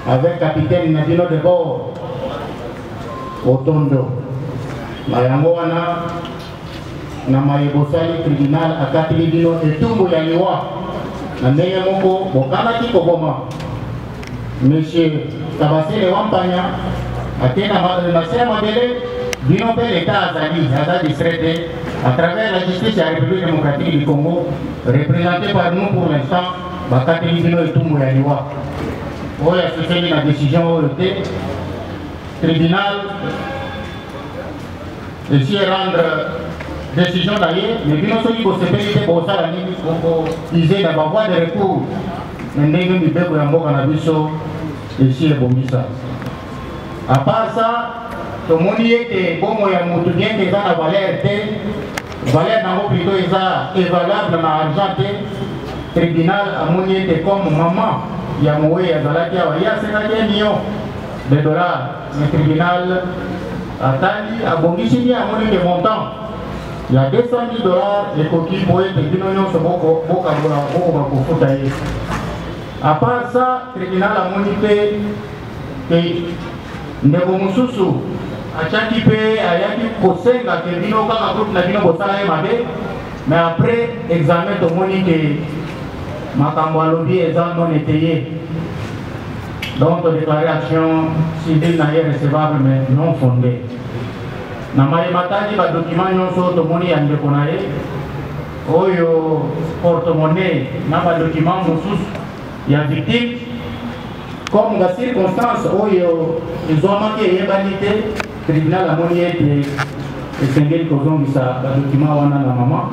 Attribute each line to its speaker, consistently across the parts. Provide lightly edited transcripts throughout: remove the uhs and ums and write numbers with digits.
Speaker 1: avec capitaine Nadino de bord Otondo. Mayangwana na mayebosali tribunal akatili dino etumbu ya liwa na ndenge moko bokamaki koboma monsieur Kabasele Wampanya atena na modèle dino pe l'état azali aza distraité à travers la justice de la République démocratique du Congo représentée par nous pour l'instant bakatili dino etumbu ya liwa oyo asoseli na décision oyo te tribunal ici rendre décision d'ailleurs, mais bien sûr il faut se payer pour ça la limite pour utiliser la voie de recours. Mais nous nous devons avoir un avis ici et Bomisa. À part ça, tout le monde était bon moyen de bien que ça la valeur n'a plutôt évaluable dans l'argent tribunal à mon était comme maman il y a moyen il y a 51 millions de dollars le tribunal a tali à Bomisi à mon de montant. Il y a 200 000 dollars et coquilles pour être diminués sur beaucoup de à part ça, le tribunal a monité que Negomususu a chaque pays a yaki conseil à que Dino Kaka Group n'a pas bossé mais après examen de monité Makambalobi et Zan non étayé. Donc déclaration civile n'est recevable mais non fondée. Na matadi ba document nyonso to moni ya ndeko na ye oyo porte-monnaie na ba document mosusu ya victime comme la circonstance oyo ezomaki eyebanite tribunal amoni ete esengeli kozongisa ba document wana na maman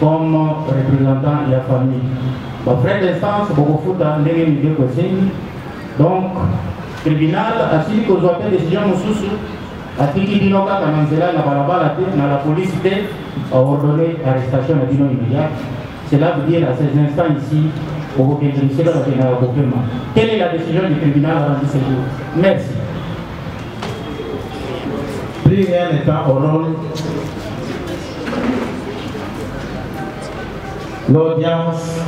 Speaker 1: comme représentant ya famille ba frais d'instance bokofuta ndenge mideko esengi donc tribunal asili kozwa te décision mosusu atiki dino kaka na nzela na balabala te na la police a ordonné l'arrestation de dino immédiate. Cela veut dire à ces instants ici au quelle est la décision du tribunal rendue ce jour? Merci. Plus rien n'étant au rôle, l'audience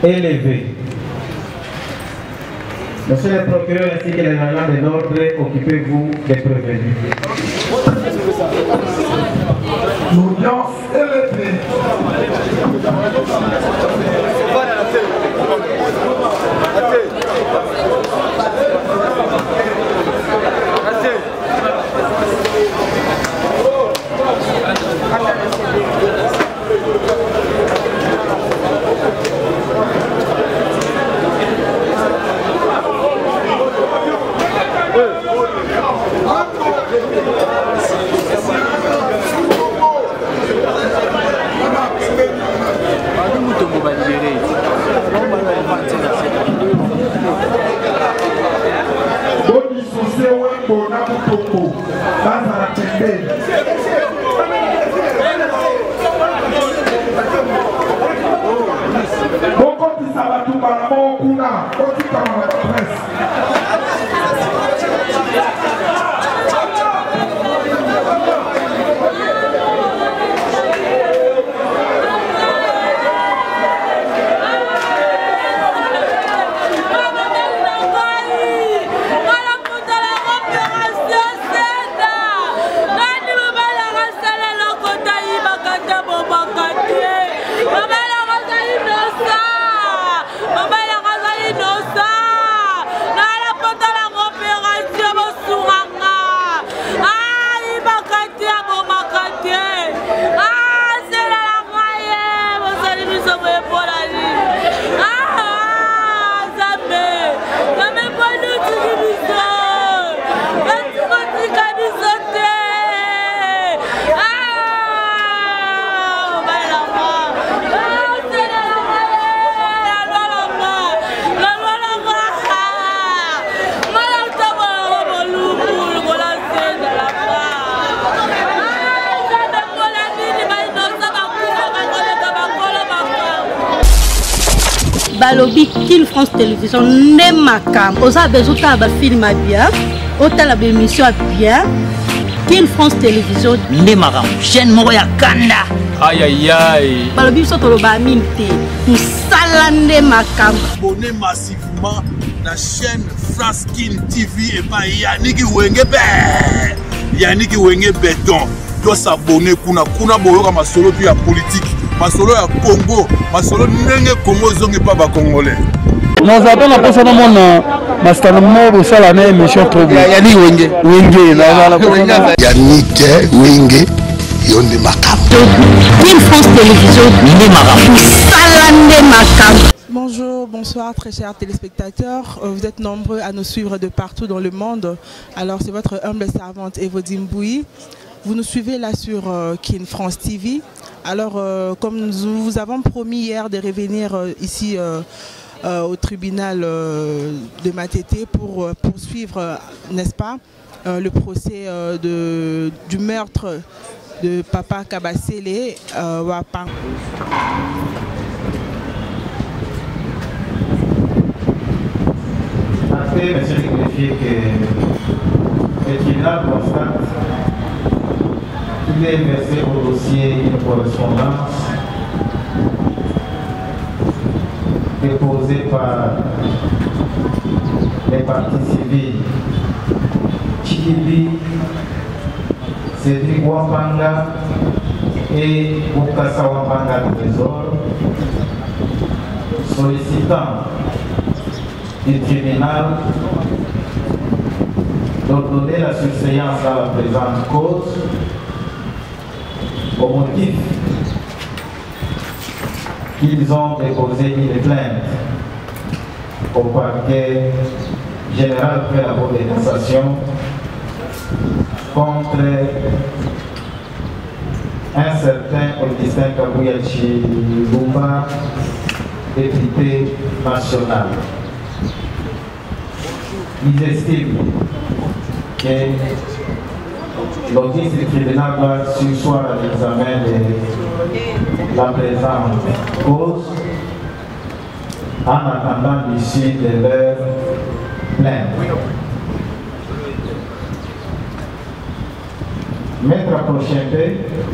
Speaker 1: est levée. Monsieur le procureur ainsi que les agents de l'ordre, occupez-vous des prévenus.
Speaker 2: L'audience est levée.
Speaker 3: Balobi Kin France Télévision ne makam. Osa bezuta ba film bien, ota la émission bien. Kin France Télévision
Speaker 4: ne makam. Chaîne moko ya kanda.
Speaker 5: Aïe aïe aïe.
Speaker 3: Balobi so to lo ba minte. Musala ne makam.
Speaker 2: Abonnez massivement
Speaker 6: la chaîne France King TV et pas Yannick Wenge Yannick Wenge Béton. Doit s'abonner kuna boyoka masolo puis à politique, masolo à Congo, masolo nenge Congo zongi pas ba congolais.
Speaker 5: Nous avons la personne mon master mo ça la même émission trop bien. Yannick Wenge
Speaker 2: Yannick Wenge Yonde Makam.
Speaker 3: King France Télévision Ndé Makam. Salande Makam.
Speaker 7: Bonjour, bonsoir très chers téléspectateurs. Vous êtes nombreux à nous suivre de partout dans le monde. Alors c'est votre humble servante Evody Mboui. Vous nous suivez là sur King France TV. Alors comme nous vous avons promis hier de revenir ici au tribunal de Matete pour poursuivre, n'est-ce pas, le procès du meurtre de Papa Kabasele Wapang.
Speaker 1: Après, monsieur le greffier, que le tribunal constate qu'il est versé au dossier une correspondance déposée par les partis civils Chikibi, Cédric Wapanga et Bukasa Wapanga du Trésor, sollicitant du tribunal d'ordonner la surséance à la présente cause au motif qu'ils ont déposé une plainte au parquet général près la Cour de cassation contre un certain Augustin Kabouyachi Lumba, député national. Ils estiment que l'office du tribunal doit sursoir à l'examen de la présente cause en attendant l'issue de leur plainte. Maître Approchempé,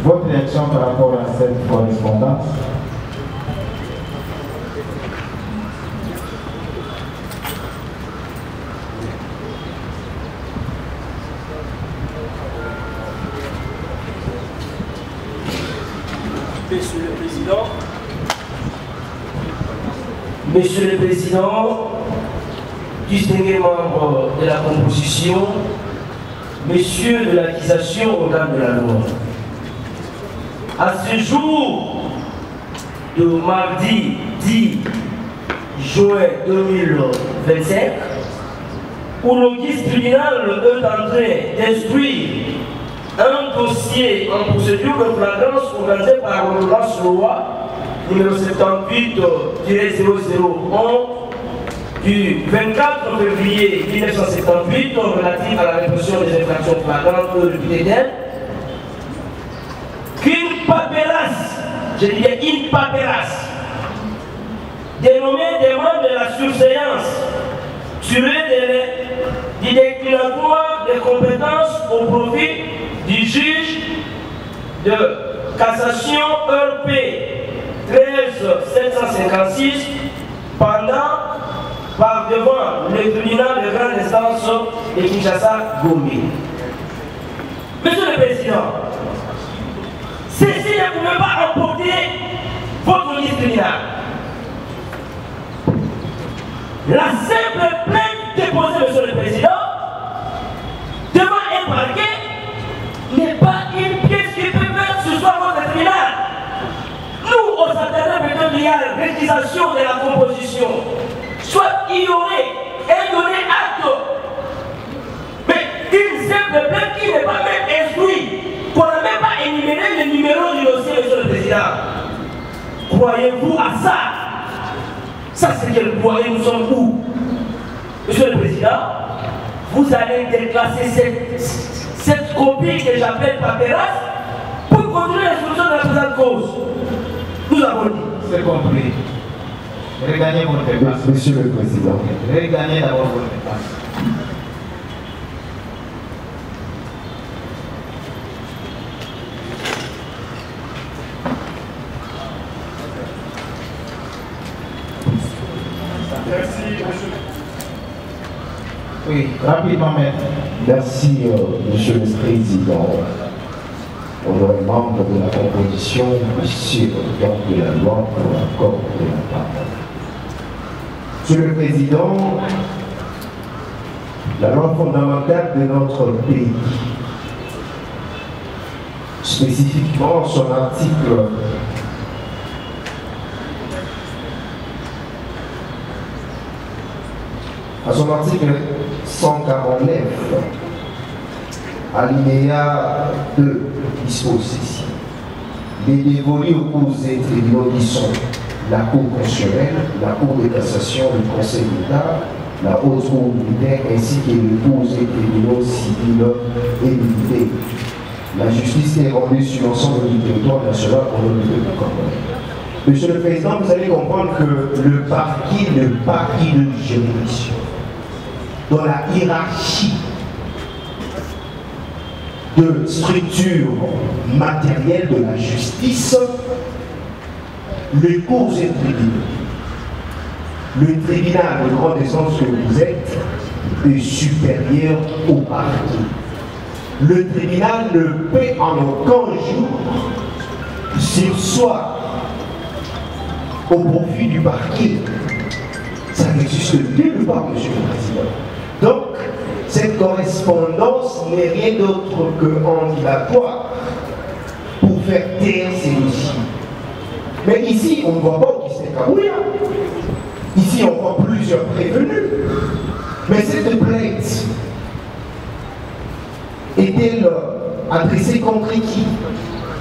Speaker 1: votre réaction par rapport à cette correspondance?
Speaker 8: Monsieur le Président, distingués membres de la composition, messieurs de l'accusation au nom de la loi, à ce jour de mardi 10 juin 2025, où l'office tribunal est en train d'instruire un dossier en procédure de flagrance organisé par l'ordonnance loi numéro 78-001 du 24 février 1978 relative à la répression des infractions flagrantes de l'UPTDL, qu'une paperasse, je dis bien une paperasse, dénommée des membres de la surséance sur du déclinatoire des compétences au profit du juge de cassation ERP 13756 pendant par devant le tribunal de grande instance de Kinshasa Gombe. Monsieur le Président, ceci ne pouvait pas emporter votre liste tribunal. La simple plainte déposée, Monsieur le Président, devant un parquet n'est pas une pièce qui peut faire ce soir votre tribunal. Nous, aux intérêts, peut-être il y a la réalisation de la composition. Soit il y aurait un donné acte, mais une simple plainte qui n'est pas même instruite, qu'on n'a même pas énuméré le numéro du dossier, Monsieur le Président. Croyez-vous à ça? Ça, c'est quel point et nous sommes où? Monsieur le Président, vous allez déclasser cette copie que j'appelle paperasse pour continuer l'instruction de la présente cause. Nous avons dit.
Speaker 1: C'est compris. Regagnez votre place.
Speaker 2: Monsieur le Président.
Speaker 1: Regagnez d'abord votre place.
Speaker 2: Merci, monsieur.
Speaker 9: Oui, rapidement, maître.
Speaker 2: Merci, Monsieur le Président. Honorable membre de la composition, Monsieur donc de la loi pour l'accord de la parole. Monsieur le Président, la loi fondamentale de notre pays, spécifiquement son article à son article 149, alinéa 2, dispose ceci. Il est dévolu aux cours et tribunaux qui sont la Cour constitutionnelle, la Cour de cassation, le Conseil d'État, la Haute Cour militaire, ainsi que les cours et tribunaux civils et militaires. La justice est rendue sur l'ensemble du territoire national pour le peuple congolais. Monsieur le Président, vous allez comprendre que le parquet de juridiction, dans la hiérarchie de structure matérielle de la justice, les cours et tribunaux, le tribunal de grande instance que vous êtes est supérieur au parquet. Le tribunal ne peut en aucun jour surseoir au profit du parquet. Ça n'existe nulle part, Monsieur le Président. Donc, cette correspondance n'est rien d'autre qu'un dilatoire pour faire taire ces dossiers. Mais ici, on ne voit pas Augustin Kabouya. Ici, on voit plusieurs prévenus. Mais cette plainte est-elle adressée contre qui?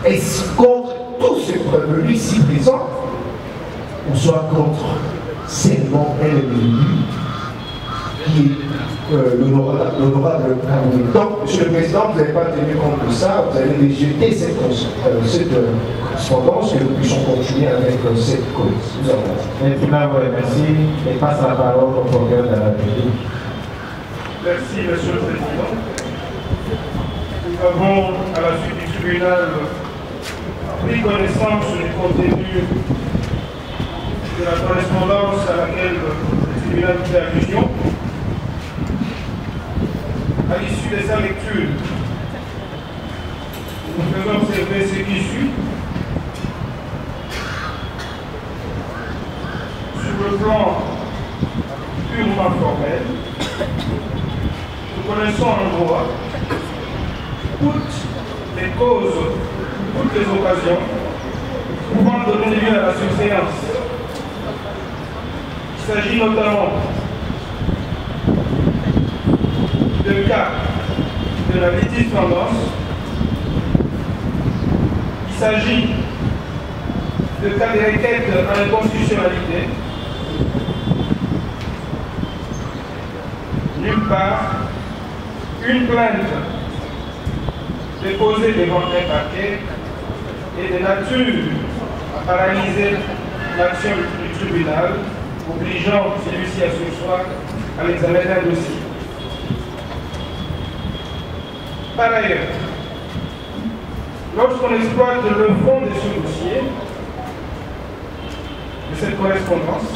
Speaker 2: Est-ce contre tous ces prévenus ici présents, ou soit contre seulement un individu qui est l'honorable Kabouya? Donc, Monsieur le Président, vous n'avez pas tenu compte de ça, vous allez rejeter cette correspondance, que nous puissions continuer avec cette cause. Nous avons.
Speaker 9: Maintenant, vous remercie et passe la parole au procureur de la République.
Speaker 10: Merci, Monsieur le Président. Nous avons, à la suite du tribunal, pris connaissance du contenu de la correspondance à laquelle le tribunal fait allusion. À l'issue de sa lecture, nous faisons observer ce qui suit. Sur le plan purement formel, nous connaissons en droit toutes les causes, toutes les occasions pouvant donner lieu à la surséance. Il s'agit notamment de cas de la litige tendance. Il s'agit de cas de requête à l'inconstitutionnalité. Nulle part, une plainte déposée devant un parquet est de nature à paralyser l'action du tribunal, obligeant celui-ci à surseoir à l'examen d'un dossier. Par ailleurs, lorsqu'on exploite le fond de ce dossier, de cette correspondance,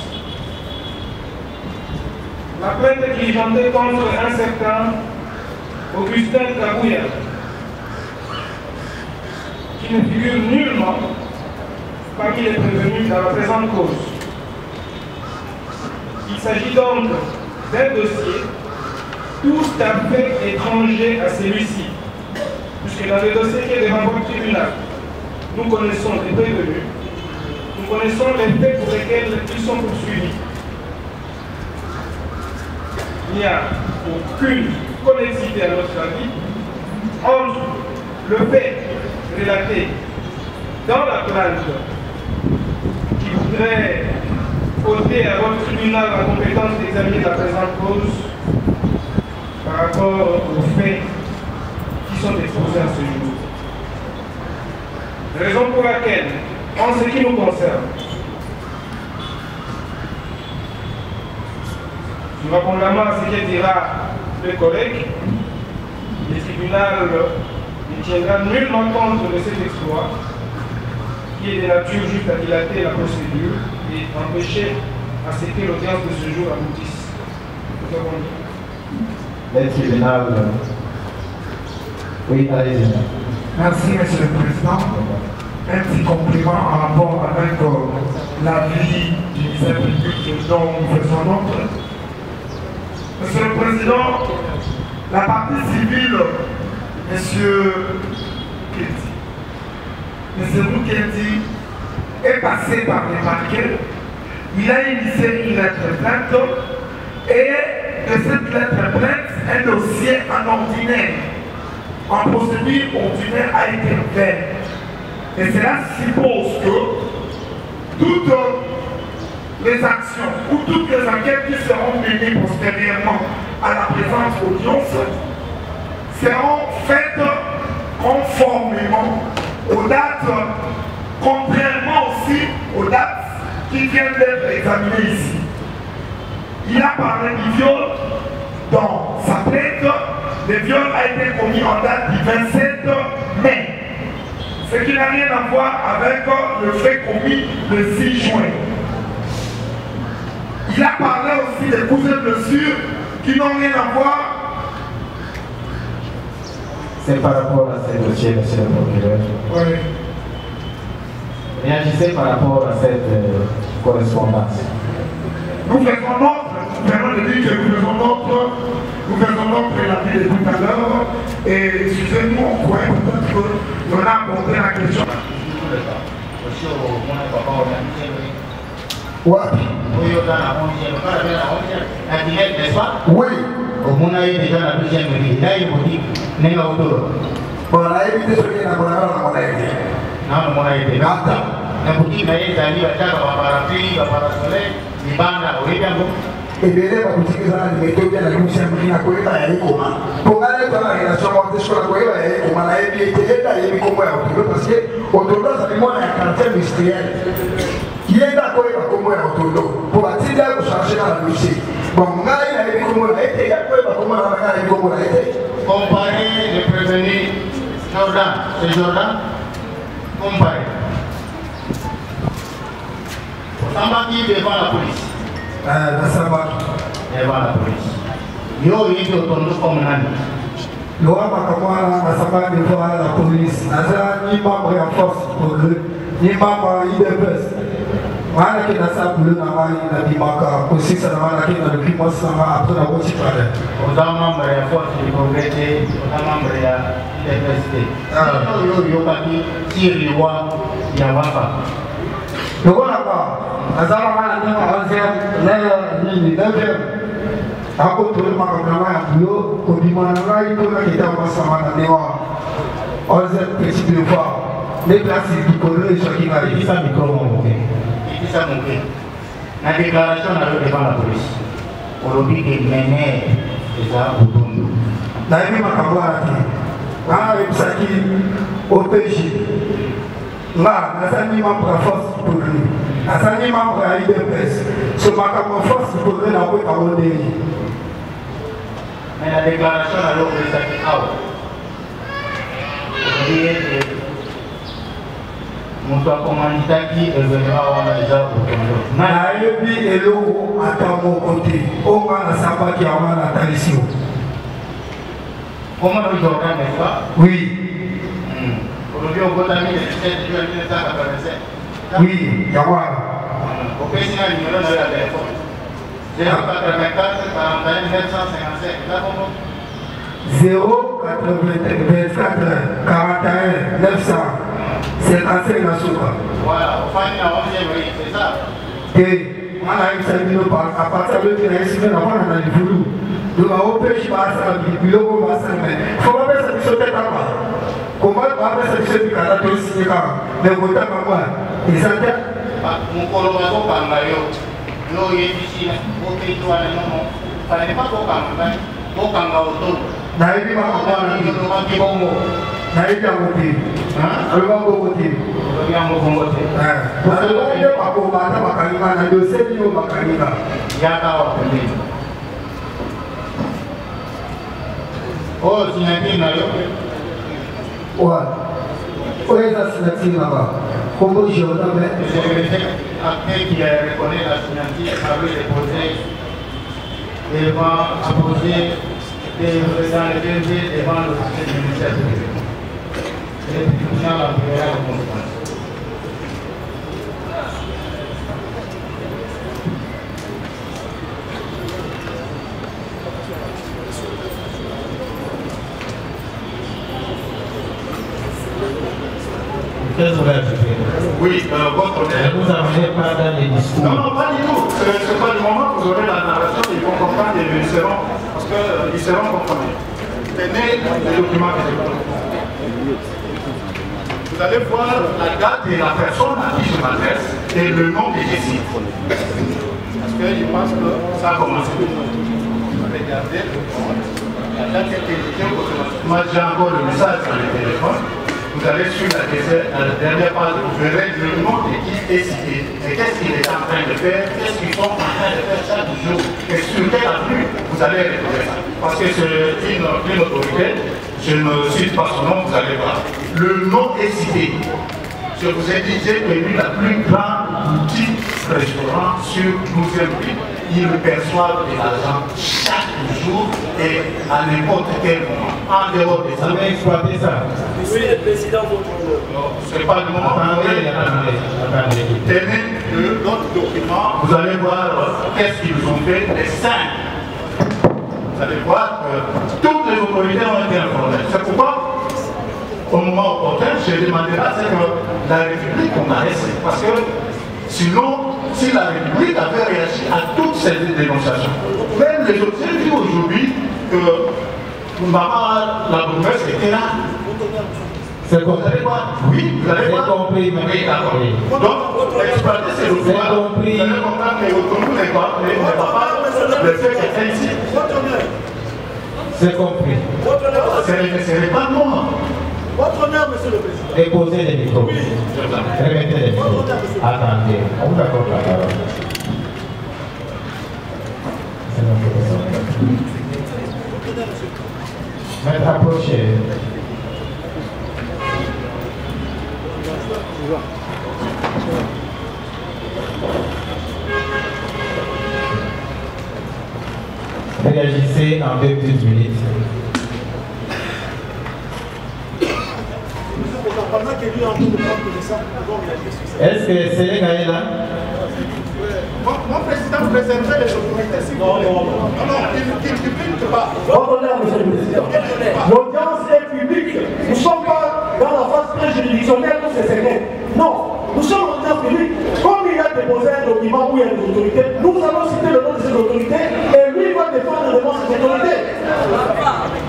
Speaker 10: la plainte diligentée contre un certain Augustin Kabouya, qui ne figure nullement parmi les prévenus dans la présente cause. Il s'agit donc d'un dossier tout à fait étranger à celui-ci, puisque dans le dossier qui est devant votre tribunal, nous connaissons les prévenus, nous connaissons les faits pour lesquels ils sont poursuivis. Il n'y a aucune connexité à notre avis entre le fait relaté dans la plainte qui voudrait ôter à votre tribunal la compétence d'examiner la présente cause par rapport aux faits qui sont exposés à ce jour. Raison pour laquelle, en ce qui nous concerne, nous répondons à ce que dira le collègue, le tribunal ne tiendra nullement compte de cet exploit qui est de nature juste à dilater la procédure et empêcher à ce que l'audience de ce jour aboutisse. Nous avons dit.
Speaker 9: le tribunal. Oui, allez-y.
Speaker 11: Merci, Monsieur le Président. Un petit compliment en rapport avec la vie du ministère public dont nous faisons notre. Monsieur le Président, la partie civile, Monsieur Mukendi est passé par les parquets. Il a initié une lettre plainte et de cette lettre plainte, un dossier en ordinaire, en procédure ordinaire a été fait. Et cela suppose que toutes les actions ou toutes les enquêtes qui seront menées postérieurement à la présente audience seront faites conformément aux dates, contrairement aussi aux dates qui viennent d'être examinées ici. Il a parlé du viol dans sa plainte. Le viol a été commis en date du 27 mai. Ce qui n'a rien à voir avec le fait commis le 6 juin. Il a parlé aussi des coups et blessures qui n'ont rien à voir.
Speaker 9: C'est par rapport à ce dossier, monsieur le procureur.
Speaker 11: Oui.
Speaker 9: Réagissez par rapport à cette correspondance.
Speaker 11: Nous faisons notre, nous venons de dire que nous faisons notre la vie de tout à l'heure. Et excusez-nous, on croit peut-être qu'on a abordé la question.
Speaker 1: Ouais. Oui.
Speaker 12: On a eu déjà la deuxième vie. Là, il faut dire, n'est pas autour.
Speaker 1: Bon, on a évité ce qui est dans mon aide.
Speaker 12: Non, mon aide. La boutique n'a été allée à la parapluie, la parasolaire, les bandes à Oregon.
Speaker 1: Et bien, la boutique a été bien la commission qui a coupé la Yécoma. Pour aller dans la relation entre ce qu'on a coupé la Yécoma, la été là, il y a eu comme autour parce que autour ça fait moins un quartier industriel. Qui est d'accord avec comme autour pour attirer pour chercher dans la musique. Bon, on a eu comme la été, il y a quoi comme la été.
Speaker 12: Comparer le prévenu Jordan, c'est Jordan. Comparer. Sambaki devant la police. Devant la police. Yo, il est autour comme Nani.
Speaker 11: Loi Makamara, Sambaki devant la police. Naza, ni membre en force pour le, ni membre IDPS. Voilà qui a ça pour le Namari, la Dimaka, aussi ça n'a pas été dans le climat après la voiture.
Speaker 12: Aux membres de force de progrès, aux membres de l'université. Yo, papi, Siriwa, Yawaka.
Speaker 11: Le voilà, Azara a 11h, 9h. À côté de ma caméra, au Bimanara, il faut que tu aies un 11h, petit peu fort. Les places, ils collent et chacun a dit ça, micro,
Speaker 12: il ça monté. La déclaration devant la police. Pour le but de mener les armes au Tondo.
Speaker 11: D'ailleurs, ma caméra, avec ça qui au PJ. Là, nous avons membre force pour lui. Nous avons membre à l'IDPS. Ce macabre force pour lui, nous avons pas de.
Speaker 12: Mais la déclaration à l'eau de Sakikao. Mon toit commanditaki est venu à les arbres au Tondo.
Speaker 11: Naïbi et l'eau à mon côté. Au moins, la samba qui a la tradition.
Speaker 12: Comment nous Jordan, n'est-ce pas?
Speaker 11: Oui.
Speaker 12: Aujourd'hui, on vote à 17 juin 1987.
Speaker 11: Oui, Yawara.
Speaker 12: Au pays, il y a un numéro de la téléphone. 084 41 955. Là, comment?
Speaker 11: 084 41 900. C'est assez la soupe.
Speaker 12: Voilà, au fin de la 11e, oui, c'est ça.
Speaker 11: Et on a eu ça, à partir de la semaine avant, on a eu voulu. Donc, on peut y passer à la vie, il faut pas faire ça sur tête à bas. Comment on va faire ça sur le canal de Sika? Mais vous avez moi. Et ça fait.
Speaker 12: Mon collaborateur Kangayo, yo ici, au pays de non, fallait pas au Kangayo, au Kangayo.
Speaker 11: Naïbi ma caméra, naïbi à côté. Alors, on va côté. Parce que on est pas pour battre ma caméra, on doit se dire ma caméra.
Speaker 12: Yaka oh, signature na yo.
Speaker 11: Ouais. Où est la signature là-bas? Comment je vais
Speaker 12: après qui a reconnu la signature, avait déposé et va apposer dans les DG devant le conseil du ministère privé. Et puis, la première conséquence. Oui, votre honneur.
Speaker 9: Vous n'avez pas dans les discours.
Speaker 12: Non, pas du tout. Ce n'est pas du moment que vous aurez la narration, ils vont comprendre et ils seront, parce qu'ils seront comprenus. Tenez les documents que je vous donne. Vous allez voir la date et la personne à qui je m'adresse et le nom que je cite. Parce que je pense que ça a commencé. Regardez le compte. La date est indiquée. Moi, j'ai encore le message sur le téléphone. Vous allez sur la dernière page, vous verrez le nom de qui est cité. Et qu'est-ce qu'il est en train de faire, qu'est-ce qu'ils sont en train de faire chaque jour, et sur quelle avenue vous allez retrouver ça. Parce que c'est une autorité, je ne cite pas son nom, vous allez voir. Le nom est cité. Je vous ai dit, j'ai connu la plus grande boutique restaurant sur 12e rue. Ils perçoivent de l'argent chaque jour et à n'importe quel moment. En dehors de ça.
Speaker 9: Vous avez exploité ça?
Speaker 8: Oui, le président, votre honneur.
Speaker 12: Non, ce n'est pas le moment.
Speaker 9: Attendez.
Speaker 12: Tenez l'autre document, vous allez voir qu'est-ce qu'ils ont fait, les 5. Vous allez voir que toutes les autorités ont été informées. C'est pourquoi, au moment opportun, je demanderai à ce que la République comparaisse. Parce que sinon, si la République avait réagi à toutes ces dénonciations, même les autres, j'ai vu aujourd'hui que maman, la bourgmestre était là.
Speaker 9: C'est compris.
Speaker 12: Vous allez voir. Oui, vous allez voir.
Speaker 9: C'est compris.
Speaker 12: Oui, d'accord. Donc, exploiter ces documents, vous allez comprendre que votre nom n'est pas le fait qu'elle est ici.
Speaker 9: C'est compris.
Speaker 12: Ce n'est pas moi.
Speaker 10: Votre honneur, monsieur le président.
Speaker 9: Déposez les micros. Oui. Remettez les micros. Attendez. On vous accorde la parole. C'est notre président. Maître, approchez. Réagissez en 2 petites minutes. Est-ce que Sénégal est là?
Speaker 12: Mon président présenterait les autorités si vous voulez. Non, il ne publique pas.
Speaker 13: Votre honneur, monsieur le président. L'audience est publique. Nous ne sommes pas dans la phase préjuridictionnelle où c'est secret. Non, nous sommes en audience publique. Comme il a déposé un document où il y a des autorités, nous allons citer le nom de ces autorités et lui va défendre devant ces autorités.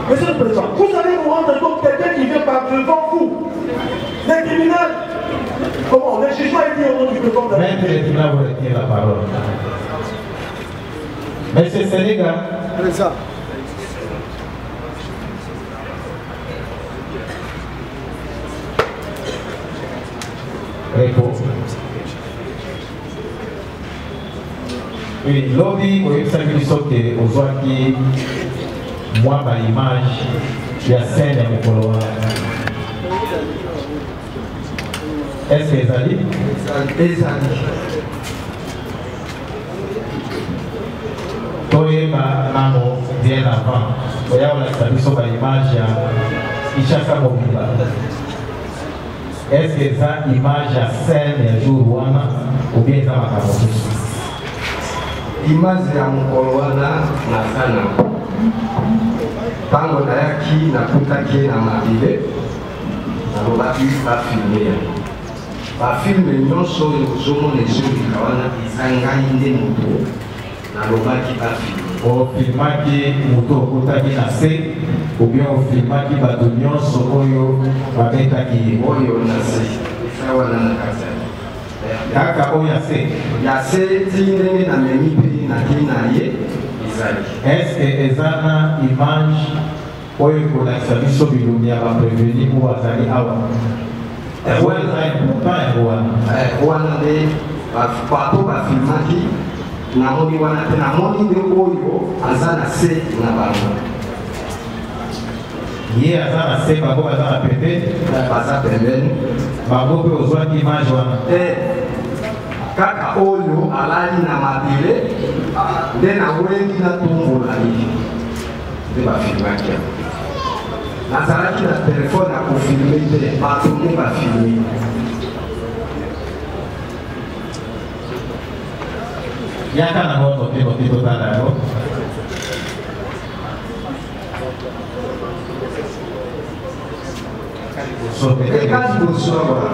Speaker 13: Monsieur le président, vous allez vous rendre compte quelqu'un qui vient par devant vous. Les criminels. Comment? Le jugement est dit au nom du président.
Speaker 9: Maître, les tribunaux vous retirez la parole. Monsieur Sénégal.
Speaker 13: Président.
Speaker 9: Réponse. Oui, lobby, vous avez salué sauter aux oies qui, moi, par image, il y a scène à Mokolo. Est-ce que les alliés?
Speaker 13: Les alliés.
Speaker 9: Toyeba Namo, bien avant, vous avez salué sur l'image à Ishaka Mobila. Est-ce que ça image à scène et jour wana ou bien ça m'a camouflé?
Speaker 13: Image ya mokolo wana na sana. Tango nayaki nakutaki na mabile nalobaki bafilme bafilme nyonso oyo ozomona ezoleka wana eza ngai nde moto nalobaki bafilme.
Speaker 9: Ofilmaki moto okutaki na se ou bien ofilmaki bato nyonso oyo babetaki
Speaker 13: oyo na se eza wana na kati
Speaker 9: kaka oyo ya se
Speaker 13: ti ndenge namemi mpe nakei na ye ezali.
Speaker 9: Est-ce eza na image oyo ekolakisa biso bilumbi ya bapreveni oyo bazali awa yango eza important yango
Speaker 13: wana nde bato bafilmaki namoni wana te namoni nde oyo aza na se na bango.
Speaker 9: Ye aza na se bango baza na pembeni
Speaker 13: baza pembeni
Speaker 9: bango mpe ozwaki image wana
Speaker 14: kaka oyo alali na mabele nde nawengi natumbola ye nde bafilmaki yango nazalaki na telefone ya kofilme te bato nde bafilme
Speaker 9: yaka nango tote totala yango
Speaker 14: ekali bosoba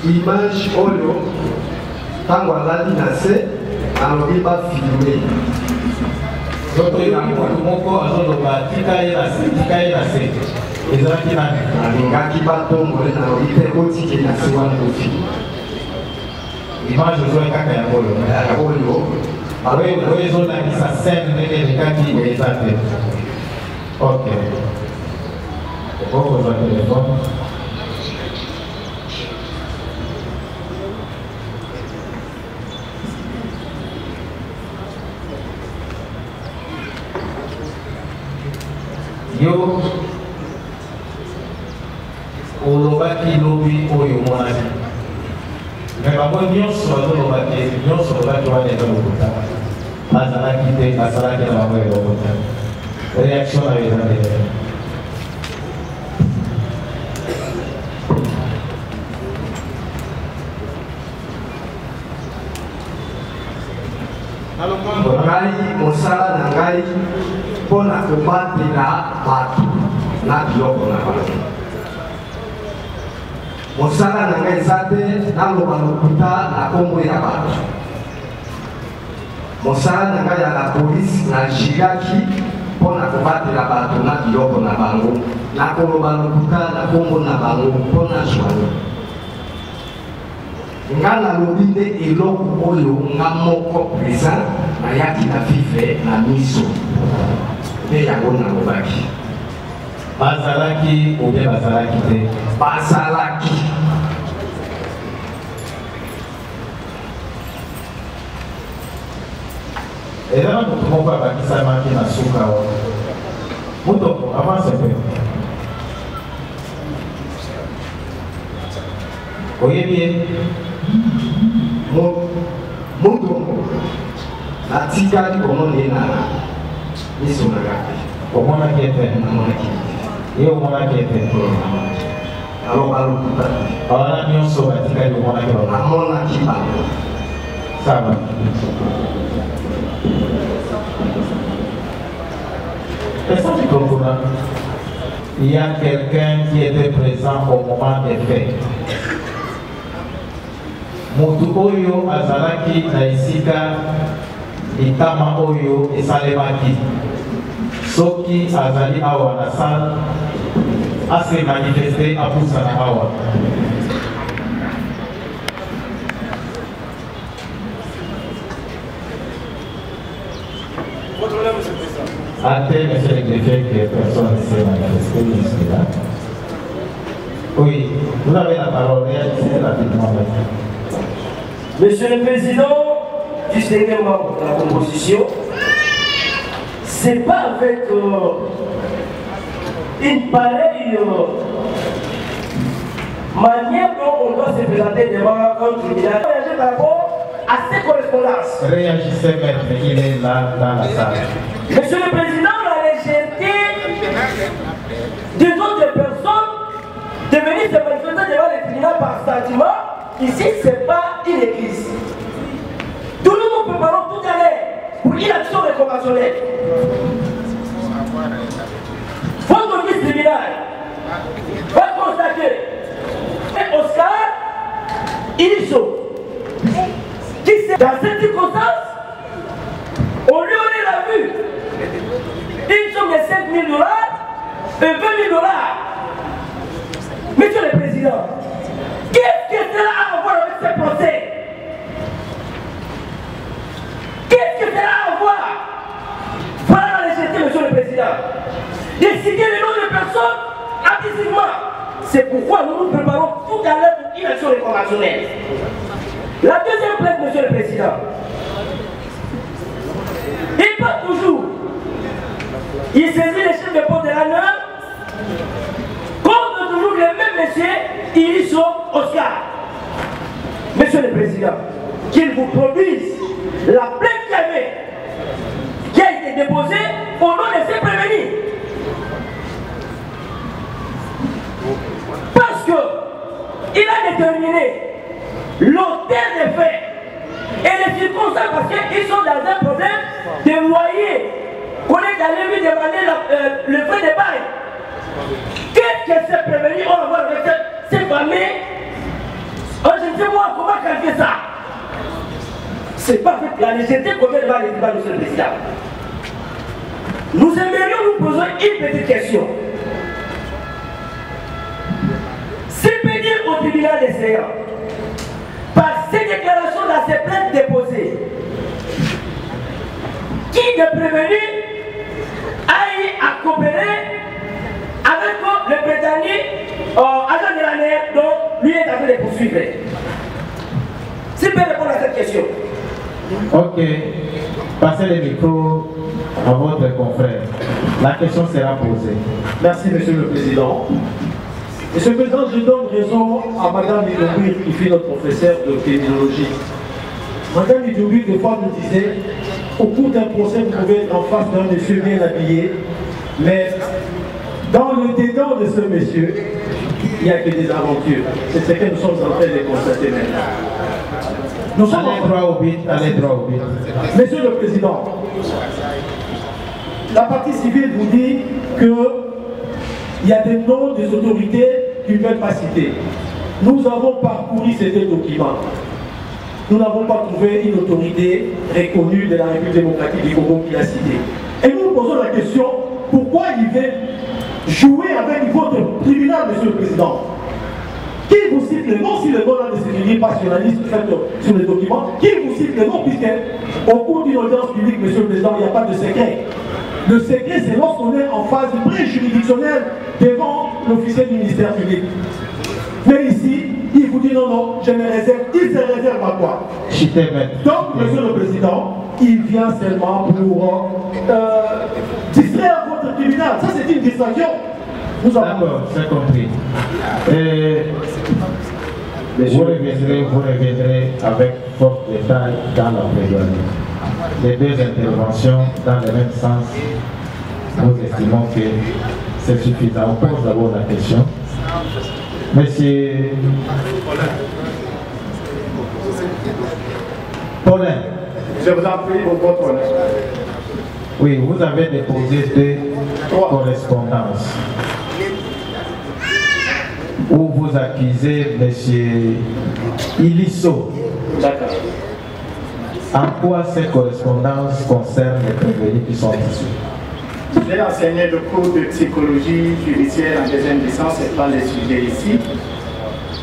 Speaker 14: image oyo ntango alali na se alobi bafilme
Speaker 9: oyoki moto moko azoloba tika ye na se ezalaki nani
Speaker 14: alingaki batombole nalobi te otike na se wana ofilme
Speaker 9: image ozoi kaka yango oyo ezolakisa scène ndenge elekaki eza te ok okozwa telefone yo olobaki lobi oyo omonaki me bango nyonso bazolobaki nyonso olobaki wana eza lokuta azalaki te asalaki na bango eloko te réaction na yo eza ndenge
Speaker 14: ngai mosala na ngai mpo na kobatela bato na biloko na bango mosala na ngai eza te naloba lokuta na kombo ya bato mosala na ngai ya la polisi najigaki mpo na kobatela bato na biloko na bango na koloba lokuta na kombo na bango mpo na joie nga nalobi nde eloko oyo nga moko presa nayaki na vivre na miso nde yango nalobaki
Speaker 9: bazalaki obe bazalaki te
Speaker 14: bazalaki
Speaker 9: eza na moto moko abakisamaki na suka wa motoko avance mpe oyebi ye
Speaker 14: motongo natikali komona ye na miso na ngai
Speaker 9: omonaki ete
Speaker 14: namonaki
Speaker 9: ye omonaki ete
Speaker 14: aloba lokuta
Speaker 9: wana nyonso batikali omonaki
Speaker 14: namonaki bango
Speaker 9: saba est-ce que il y a quelqu'un qui était présent au moment des faits motu oyo azalaki na esika litama oyo esalemaki soki azali awa na salle ase manifeste apusana awa Attends, monsieur le greffier, que personne ne s'est manifesté jusque-là. Oui, vous avez la parole, réalisez rapidement.
Speaker 8: Monsieur le Président du cinquième membre de la composition, c'est pas avec une pareille manière dont on doit se présenter devant un tribunal. Réagir par rapport à ces correspondances.
Speaker 9: Réagissez, maître, il est là dans la salle.
Speaker 8: Monsieur le Président, la légèreté des autres personnes de venir se manifester devant le tribunal par sentiment, ici, ce n'est pas une église. Tout nous préparons tout à l'heure pour une action réconventionnelle. Votre vice-tribunal va constater Oscar Ilisso, qui dans cette circonstance, on lui aurait la vue une somme de 5 000 $ et 20 000 $. Monsieur le Président, qu'est-ce que cela a à voir avec ce procès? Qu'est-ce que cela a à voir? Voilà la légèreté, Monsieur le Président. De citer les noms de personnes abusivement. C'est pourquoi nous nous préparons tout à l'heure pour une action réconventionnelle. La deuxième plainte, Monsieur le Président. Il part toujours. Il saisit les chefs de poste de l'année contre toujours le même monsieur Ilisso Oscar. Monsieur le Président, qu'il vous produise la plainte qui a été déposée au nom de ces prévenus. Parce qu'il a déterminé l'auteur des faits et les circonstances parce qu'ils sont dans un problème de loyer qu'on est allé lui demander le frais de bail. Qu'est-ce que ces prévenus ont à voir avec ces familles? Je ne sais pas comment qualifier ça. C'est pas avec la légèreté qu'on vient devant les débats, Monsieur le Président. Nous aimerions nous poser une petite question. S'il peut dire au tribunal des séances, par ces déclarations dans ces plaintes déposées, qui de prévenu aille à coopérer avec le Britannique agent de l'année dont lui est en train de poursuivre. S'il peut répondre à cette question.
Speaker 9: Ok, passez le micro à votre confrère. La question sera posée.
Speaker 13: Merci, Monsieur le Président. Monsieur le Président, je donne raison à Madame Idoubir, qui fut notre professeur de criminologie. Madame Idoubir, des fois, nous disait, au cours d'un procès, vous pouvez être en face d'un monsieur bien habillé, mais dans le dédon de ce monsieur, il n'y a que des aventures. C'est ce que nous sommes en train de constater maintenant. Nous sommes
Speaker 9: allez droit au but, allez droit au but.
Speaker 13: Monsieur le Président, la partie civile vous dit qu'il y a des noms des autorités qui ne veulent pas citer. Nous avons parcouru ces deux documents. Nous n'avons pas trouvé une autorité reconnue de la République démocratique du Congo qui l'a cité. Et nous nous posons la question, pourquoi il veut jouer avec votre tribunal, Monsieur le Président? Qui vous cite le nom, si le nom là de sécurité passionnaliste fait sur les documents, qui vous cite le nom, puisque au cours d'une audience publique, Monsieur le Président, il n'y a pas de secret. Le secret, c'est lorsqu'on est en phase pré-juridictionnelle devant l'officier du ministère public. Mais ici, il vous dit non, non, je me réserve. Il se réserve à quoi? Donc, Monsieur le Président, il vient seulement pour distraire votre tribunal. Ça, c'est une distraction.
Speaker 9: D'accord, c'est compris. Vous reviendrez avec fort détail dans la plaidoirie. Les deux interventions dans le même sens, nous estimons que c'est suffisant. On pose d'abord la question. Monsieur Paulin.
Speaker 12: Je vous en prie pour votre honneur.
Speaker 9: Oui, vous avez déposé deux correspondances où vous accusez M. Ilisso.
Speaker 12: D'accord.
Speaker 9: En quoi ces correspondances concernent les prévenus qui sont ici?
Speaker 12: J'ai enseigné le cours de psychologie judiciaire en deuxième licence, c'est pas le sujet ici.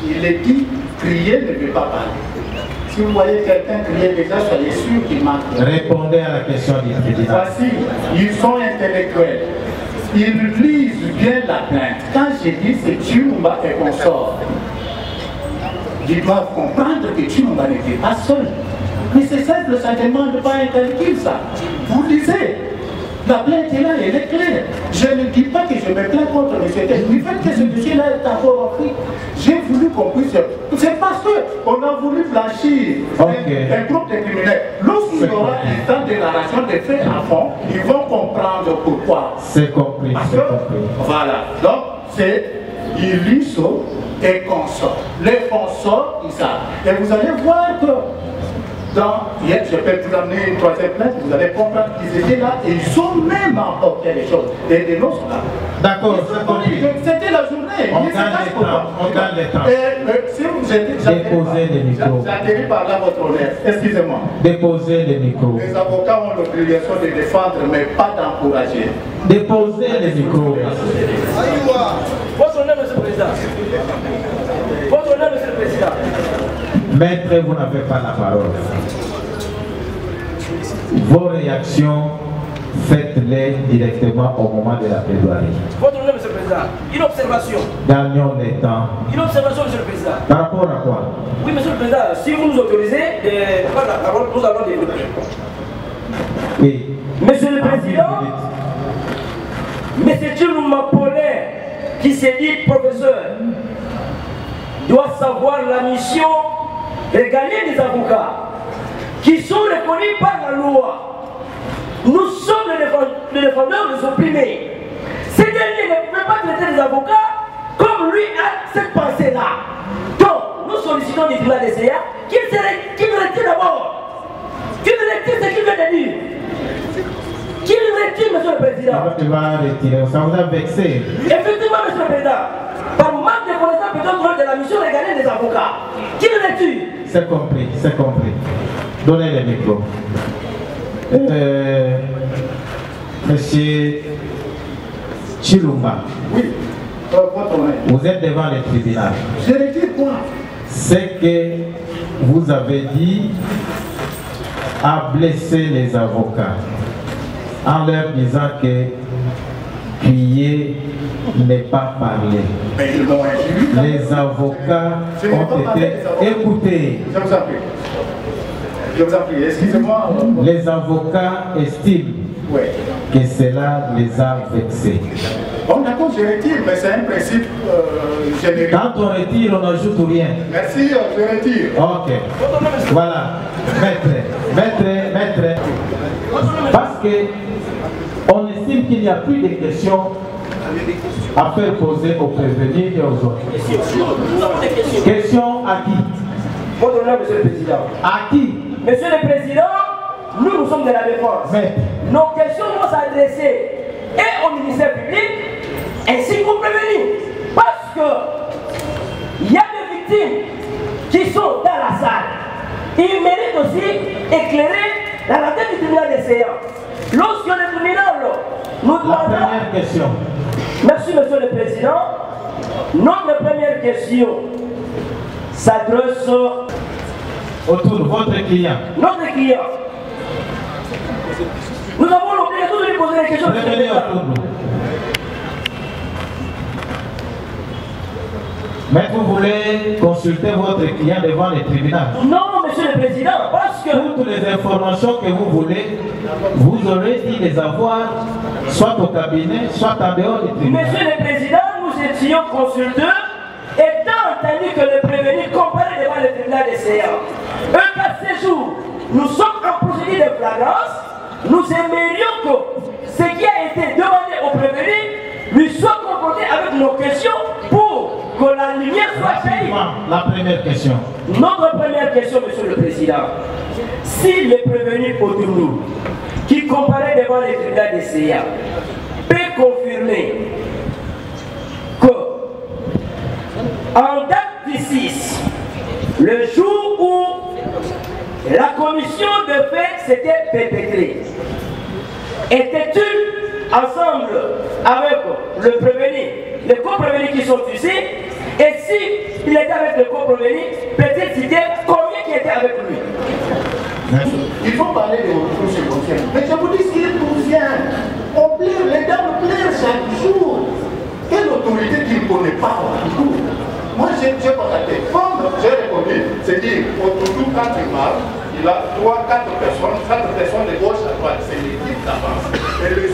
Speaker 12: Il est dit, crier ne veut pas parler. Si vous voyez quelqu'un crier déjà, soyez sûr qu'il manque.
Speaker 9: Répondez à la question du tribunal.
Speaker 12: Voici, ils sont intellectuels. Ils lisent bien la plainte. Quand j'ai dit c'est Tshilomba et consort, ils doivent comprendre que Tshilomba n'était pas seul. Mais c'est simple, ça demande pas intellectuel ça. Vous lisez.
Speaker 13: La plainte est là, elle est claire. Je ne dis pas que je me plains contre M. Tel. Du fait que ce dossier-là est encore en pris, j'ai voulu qu'on puisse... C'est parce qu'on a voulu blanchir un groupe de criminels. Lorsqu'il y aura un temps de narration des faits à fond, ils vont comprendre pourquoi.
Speaker 9: C'est compris, c'est compris.
Speaker 13: Voilà. Donc, c'est illuso et consort. Les consorts, ils savent. Et vous allez voir que je peux vous amener une troisième plainte, vous allez comprendre qu'ils étaient là et ils ont même emporté les choses. Et les noms sont là.
Speaker 9: D'accord, c'est compris.
Speaker 13: C'était la journée.
Speaker 9: On gagne le temps.
Speaker 13: Et si vous êtes...
Speaker 9: Déposez les micros.
Speaker 13: J'atterris par là votre honneur. Excusez-moi.
Speaker 9: Déposez les micros.
Speaker 13: Les avocats ont l'obligation de défendre, mais pas d'encourager.
Speaker 9: Déposez les micros.
Speaker 8: Votre honneur, monsieur le président. Votre honneur, monsieur le président.
Speaker 9: Maître, vous n'avez pas la parole. Vos réactions, faites-les directement au moment de la plaidoirie.
Speaker 8: Votre honneur, monsieur le président. Une observation.
Speaker 9: Gagnons le temps.
Speaker 8: Une observation, monsieur le président.
Speaker 9: Par rapport à quoi?
Speaker 8: Oui, monsieur le président, si vous nous autorisez de prendre la parole, nous allons développer.
Speaker 9: Oui.
Speaker 8: Monsieur le président, monsieur Tchoulouma Polin, qui s'est dit professeur, doit savoir la mission régalienne des avocats qui sont reconnus par la loi. Nous sommes les défendeurs des opprimés. Ces derniers ne peuvent pas traiter les avocats comme lui a cette pensée-là. Donc, nous sollicitons du tribunal des CA qu'il nous retire d'abord. Qu'il nous retire ce qu'il vient de dire. Qu'il nous retire, monsieur le président.
Speaker 9: Il va retirer, ça vous a vexé.
Speaker 8: Effectivement, monsieur le président. Par manque de connaissance peut-être de la mission régalienne des avocats. Qui le retire?
Speaker 9: C'est compris, c'est compris. Donnez les micros. Monsieur Chilumba.
Speaker 13: Oui,
Speaker 9: vous êtes devant le tribunal.
Speaker 13: Je retire quoi?
Speaker 9: C'est que vous avez dit à blesser les avocats en leur disant que crier n'est pas parler. Les avocats ont été écoutés.
Speaker 13: Je vous en prie. Je vous en prie, excusez-moi.
Speaker 9: Les avocats estiment que cela les a vexés.
Speaker 13: Bon, d'accord, je retire, mais c'est un principe général.
Speaker 9: Quand on retire, on n'ajoute rien.
Speaker 13: Merci, je retire.
Speaker 9: Ok. Voilà. Maître. Parce que on estime qu'il n'y a plus de questions à faire poser aux prévenus et aux autres. Questions à qui?
Speaker 8: Votre honneur, monsieur le président.
Speaker 9: À qui?
Speaker 8: Monsieur le président, nous sommes de la défense. Nos questions vont s'adresser et au ministère public ainsi qu'aux prévenus. Parce que il y a des victimes qui sont dans la salle. Ils méritent aussi éclairer la lanterne du tribunal des séances. Lorsque le tribunal nous demande...
Speaker 9: La première question.
Speaker 8: Merci, monsieur le président. Notre première question s'adresse
Speaker 9: autour de votre client.
Speaker 8: Notre client. Nous avons l'obligation de lui poser des questions.
Speaker 9: Mais vous voulez consulter votre client devant le tribunal?
Speaker 8: Non, monsieur le président, parce que...
Speaker 9: Toutes les informations que vous voulez, vous aurez dit les avoir, soit au cabinet, soit en dehors du tribunal.
Speaker 8: Monsieur le président, nous étions consulteurs, étant entendu que le prévenu comparait devant le tribunal des séances. Qu'à ce jour, nous sommes en procédure de flagrance, nous aimerions que ce qui a été demandé au prévenu lui soit confronté avec nos questions pour que la lumière soit faite.
Speaker 9: La première question.
Speaker 8: Notre première question, monsieur le président. Si le prévenu Outourou, qui comparait devant les tribunaux des CA, peut confirmer que, en date du 6, le jour où la commission de fait s'était perpétrée, était-il ensemble avec le prévenu, les co-prévenus qui sont ici, et si il était avec le co-prévenu, peut-être citer combien qui était avec lui.
Speaker 13: Il faut parler de votre secondaire. Mais je vous dis, s'il nous vient, on plaire, les dames plairent chaque jour. Quelle autorité qu'il ne connaît pas du tout? Moi, j'ai contacté, comme j'ai répondu, c'est-à-dire, autour quand il parle, il a 3-4 personnes de gauche à droite, c'est l'équipe d'avance. Et les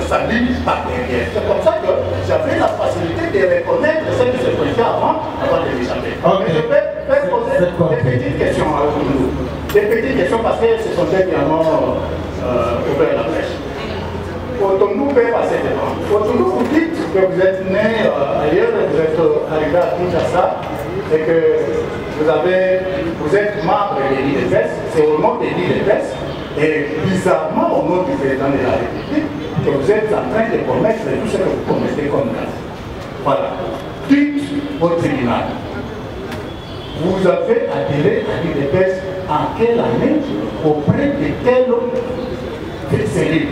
Speaker 12: sa ligne par derrière. C'est comme ça que j'avais la facilité de reconnaître ce qui se faisait avant de l'échapper. Mais je vais poser des petites questions à vous. Des petites questions parce que ce sont dernièrement ouvert la brèche. Autonome peut passer devant. Autonome, vous dites que vous êtes né ailleurs, vous êtes arrivé à Kinshasa et que vous êtes membre de l'IDPS, c'est au nom de l'IDPS, et bizarrement au nom du président de la République, que vous êtes en train de commettre tout ce que vous commettez comme ça. Voilà. Dites au tribunal. Vous avez adhéré à l'IDPS en quelle année, auprès de quelle cellule?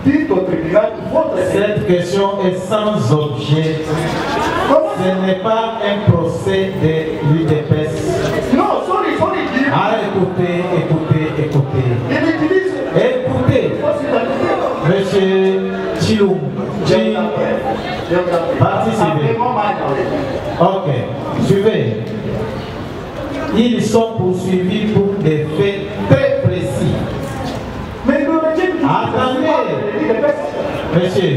Speaker 12: Dites au tribunal votre...
Speaker 9: Cette question est sans objet. Ce n'est pas un procès de l'UDPS.
Speaker 12: Non, sorry.
Speaker 9: Ah, écoutez. Écoutez, monsieur Chilou, participez. Ok, suivez. Ils sont poursuivis pour des faits très précis.
Speaker 12: Mais le régime...
Speaker 9: Attendez, monsieur,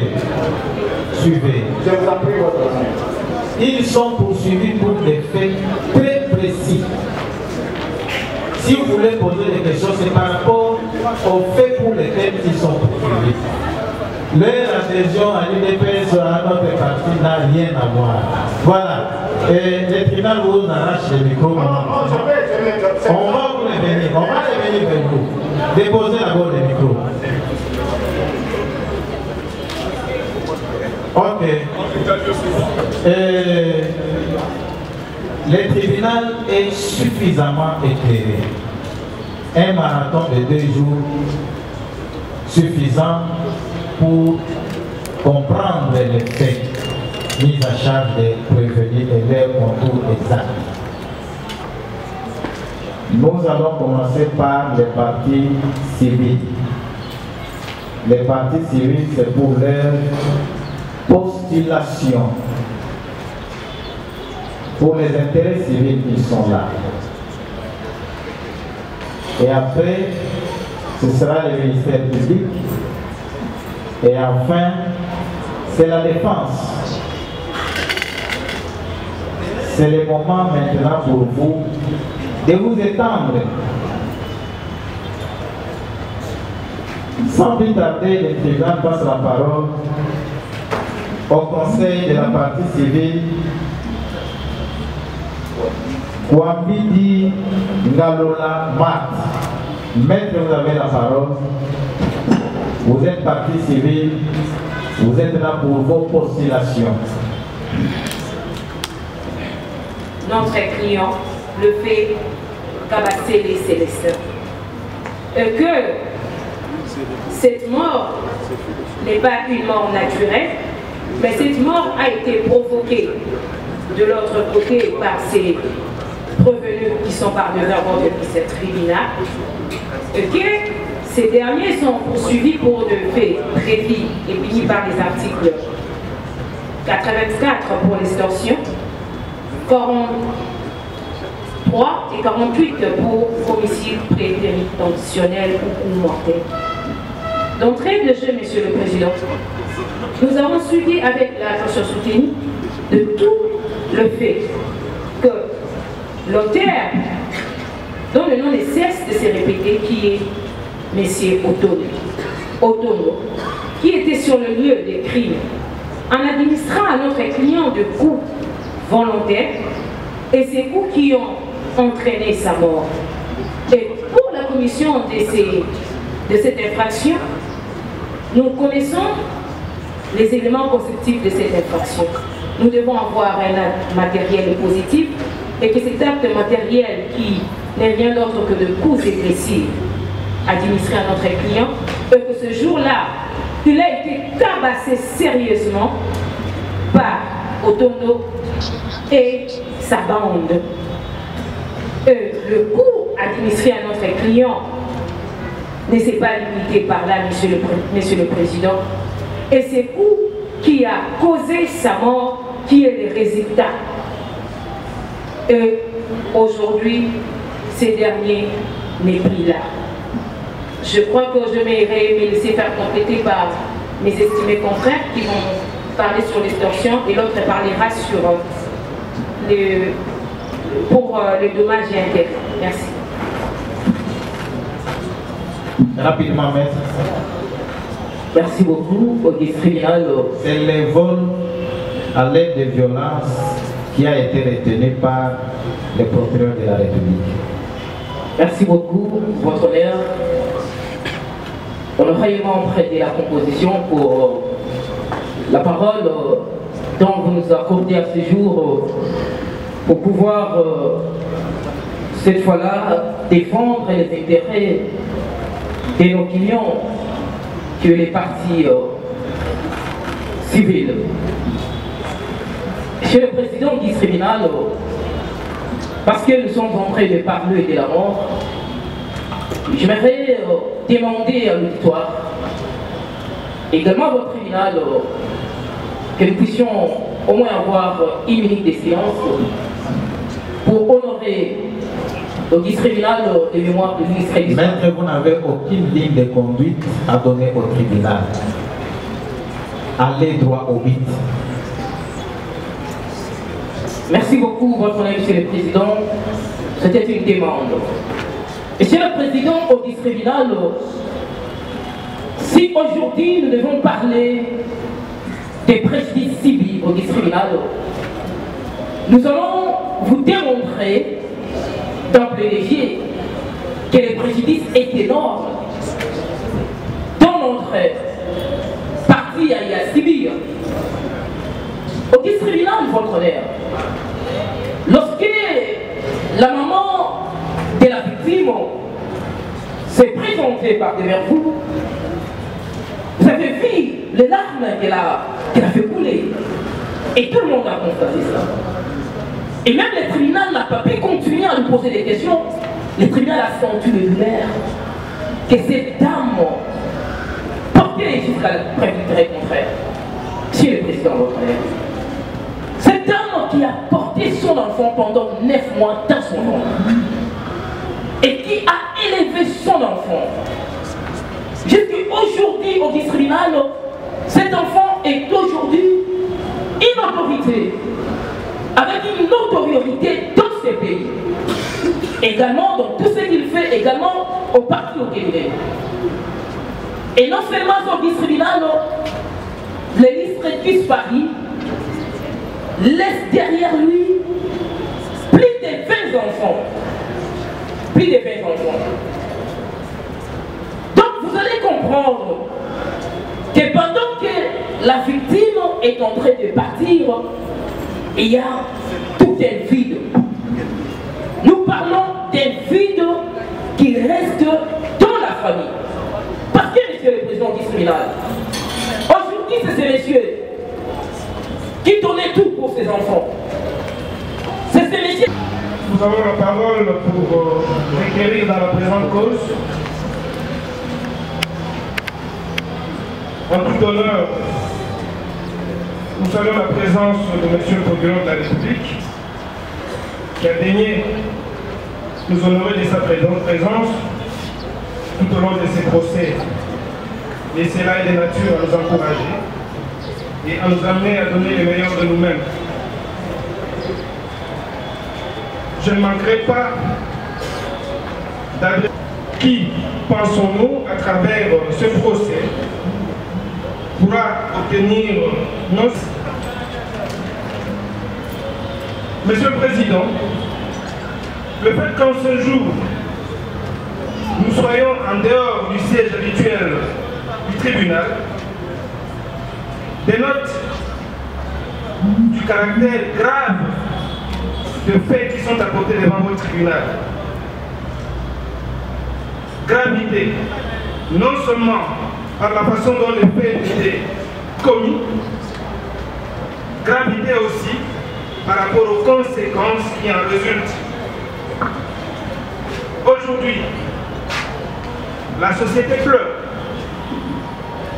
Speaker 9: suivez.
Speaker 12: Je vous en prie, votre honneur.
Speaker 9: Ils sont poursuivis pour des faits très précis. Si vous voulez poser des questions, c'est par rapport aux faits pour lesquels ils sont poursuivis. Leur adhésion à l'UDPS à notre parti n'a rien à voir. Voilà. Et le tribunal vous arrache le micro. On va vous revenir. On va revenir vers vous. Déposez d'abord le micro. Ok. Le tribunal est suffisamment éclairé. Un marathon de 2 jours suffisant pour comprendre les faits mis à charge des prévenus et leur contour exact. Nous allons commencer par les partis civils. Les partis civils, c'est pour leur postulation. Pour les intérêts civils, ils sont là. Et après, ce sera le ministère public. Et enfin, c'est la défense. C'est le moment maintenant pour vous de vous étendre. Sans plus tarder, le tribunal passe la parole au conseil de la partie civile. Kwambidi Ngalola Mat. Maître, vous avez la parole. Vous êtes partie civile. Vous êtes là pour vos postulations.
Speaker 15: Notre client le fait tabasser les Célestins. Et que cette mort n'est pas une mort naturelle, mais cette mort a été provoquée de l'autre côté par ces prévenus qui sont parvenus depuis ce tribunal, et que ces derniers sont poursuivis pour de faits prédits et punis par les articles 84 pour l'extorsion, 43 et 48 pour homicide prétéritentionnel ou coup mortel. D'entrée de jeu, Monsieur le Président, nous avons suivi avec l'attention soutenue de tout le fait que l'auteur, dont le nom ne cesse de se répéter, qui est M. Otono, qui était sur le lieu des crimes, en administrant à notre client de coups volontaires et ces coups qui ont entraîné sa mort. Et pour la commission de cette infraction, nous connaissons les éléments constitutifs de cette infraction. Nous devons avoir un acte matériel positif et que cet acte matériel qui n'est rien d'autre que de coups agressifs administrés à notre client, et que ce jour-là, il a été tabassé sérieusement par Otono et sa bande. Le coup administré à notre client ne s'est pas limité par là, Monsieur le Président, et c'est coup qui a causé sa mort qui est le résultat. Et aujourd'hui, ces derniers n'est plus là. Je crois que je m'aurais aimé laisser faire compléter par mes estimés confrères qui vont parler sur l'extorsion et l'autre parlera sur pour les dommages et intérêts. Merci.
Speaker 9: Rapidement, maître.
Speaker 16: Merci beaucoup au tribunal.
Speaker 9: C'est le vol à l'aide de violence qui a été retenu par le procureur de la République.
Speaker 16: Merci beaucoup, votre honneur. On a réellement prêté la composition pour la parole dont vous nous accordez à ce jour pour pouvoir cette fois-là défendre les intérêts de nos clients que les partis civils. Monsieur le Président du tribunal, parce que nous sommes en train de parler de la mort, j'aimerais demander à l'auditoire, également à votre tribunal, que nous puissions au moins avoir une minute de silence pour honorer au tribunal de mémoire de ministre.
Speaker 9: Maître, vous n'avez aucune ligne de conduite à donner au tribunal. Allez droit au but.
Speaker 16: Merci beaucoup, votre honneur, Monsieur le Président. C'était une demande. Monsieur le Président, au tribunal, si aujourd'hui nous devons parler des préjudices civils au tribunal, nous allons vous démontrer d'emblée léger que les préjudices est énorme dans notre parti à subir. Au tribunal, votre honneur, lorsque la maman de la victime s'est présentée par devant vous, vous avez vu les larmes qu'elle a fait couler. Et tout le monde a constaté ça. Et même le tribunal n'a pas pu continuer à lui poser des questions. Le tribunal a senti le douleur que cette dame portait jusqu'à la préfecture contraire. Monsieur le Président, votre honneur. Cette dame qui a porté son enfant pendant 9 mois dans son ventre et qui a élevé son enfant. Jusqu'aujourd'hui au tribunal, cet enfant est aujourd'hui une autorité, avec une notoriété dans ce pays. Également dans tout ce qu'il fait, également au parti auquel il est. Et non seulement au tribunal, les listes de Paris laisse derrière lui plus de 20 enfants. Plus de 20 enfants. Donc vous allez comprendre que pendant que la victime est en train de partir, il y a tout un vide. Nous parlons d'un vide qui reste dans la famille. Parce que, Monsieur le Président du tribunal, aujourd'hui c'est ces messieurs qui donnait tout pour ses enfants. C'est ces messieurs.
Speaker 10: Nous avons la parole pour requérir dans la présente cause. En tout honneur, nous saluons la présence de Monsieur le Procureur de la République qui a daigné nous honorer de sa présence tout au long de ces procès. Et cela est de nature à nous encourager et à nous amener à donner le meilleur de nous-mêmes. Je ne manquerai pas d'adresser qui, pensons-nous, à travers ce procès, pourra obtenir nos... Monsieur le Président, le fait qu'en ce jour, nous soyons en dehors du siège habituel du tribunal, dénote du caractère grave de faits qui sont apportés devant votre tribunal. Gravité, non seulement par la façon dont les faits étaient commis, gravité aussi par rapport aux conséquences qui en résultent. Aujourd'hui, la société pleure,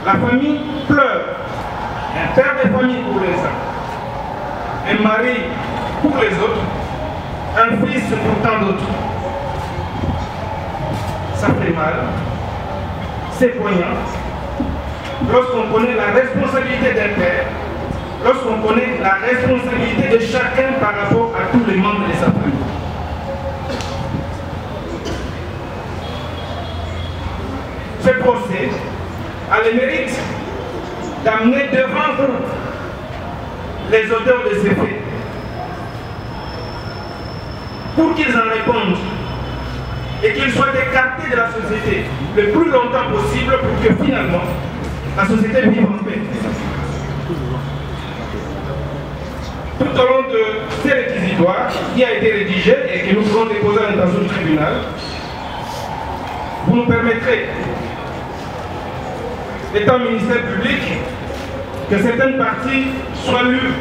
Speaker 10: la famille pleure, un père de famille pour les uns, un mari pour les autres, un fils pour tant d'autres. Ça fait mal, c'est poignant, lorsqu'on connaît la responsabilité d'un père, lorsqu'on connaît la responsabilité de chacun par rapport à tous les membres de sa famille. Ce procès a le mérite d'amener devant vous les auteurs de ces faits pour qu'ils en répondent et qu'ils soient écartés de la société le plus longtemps possible pour que finalement la société vive en paix. Tout au long de ces réquisitoires qui a été rédigé et que nous pourrons déposer à l'intention du tribunal, vous nous permettrez, étant ministère public, que certaines parties soient lues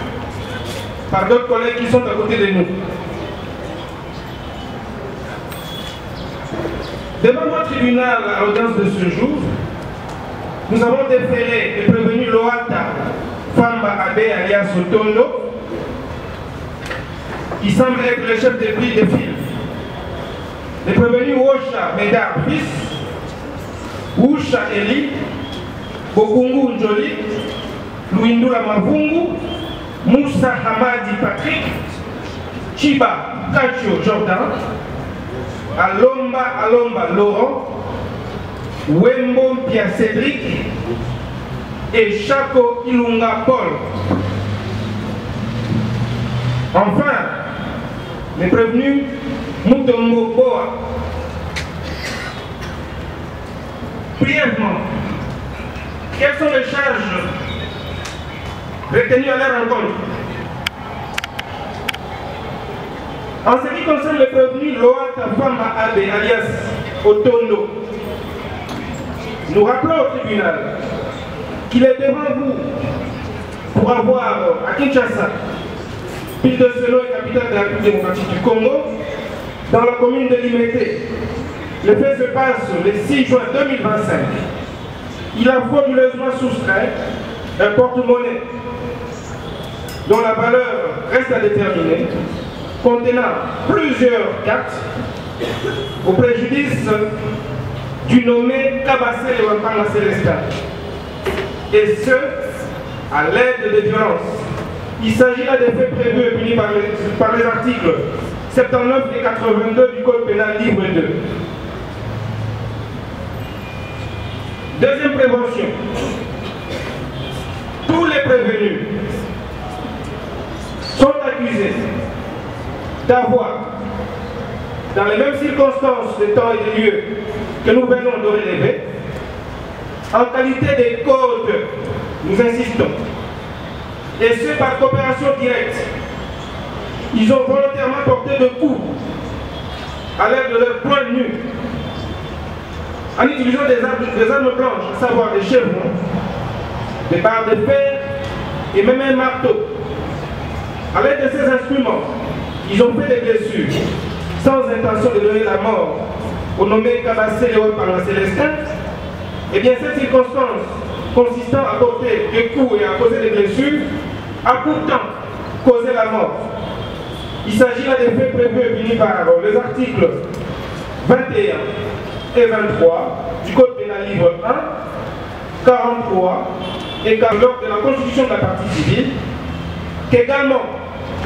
Speaker 10: par d'autres collègues qui sont à côté de nous. Devant votre tribunal à l'audience de ce jour, nous avons déféré le prévenu Loata Famba Abe alias Otondo, qui semble être le chef de prix de file. Le prévenu Wosha Medar fils, Wusha Eli, Bokungu Njoli, Louindula Mavungu, Moussa Hamadi Patrick, Chiba Kachio Jordan, Alomba Laurent, Wembo Pia Cédric et Chako Ilunga Paul. Enfin, les prévenus Moutombo Boa. Brièvement, quelles sont les charges retenues à leur rencontre? En ce qui concerne le prévenu Loata Famba Abe alias Otondo, nous rappelons au tribunal qu'il est devant vous pour avoir à Kinshasa, ville de Selo et capitale de la République démocratique du Congo, dans la commune de Limete. Le fait se passe le 6 juin 2025. Il a frauduleusement soustrait un porte-monnaie dont la valeur reste à déterminer, contenant plusieurs cartes au préjudice du nommé Kabassé Lewapanga Célestin. Et ce, à l'aide de violence. Il s'agit là des faits prévus et punis par les articles 79 et 82 du Code pénal livre 2. Deuxième prévention. Tous les prévenus sont accusés d'avoir, dans les mêmes circonstances de temps et de lieu que nous venons de relever, en qualité de code, nous insistons, et ce par coopération directe, ils ont volontairement porté de coups à l'aide de leurs poings nus, en utilisant des armes blanches, à savoir des chevrons, des barres de fer et même un marteau. À l'aide de ces instruments, ils ont fait des blessures sans intention de donner la mort au nommé Kabassé Lewapanga Célestin. Et bien cette circonstance consistant à porter des coups et à causer des blessures a pourtant causé la mort. Il s'agit là des faits prévus et punis par les articles 21 et 23 du Code pénal livre 1, 43 et 40 de la Constitution de la partie civile, qu'également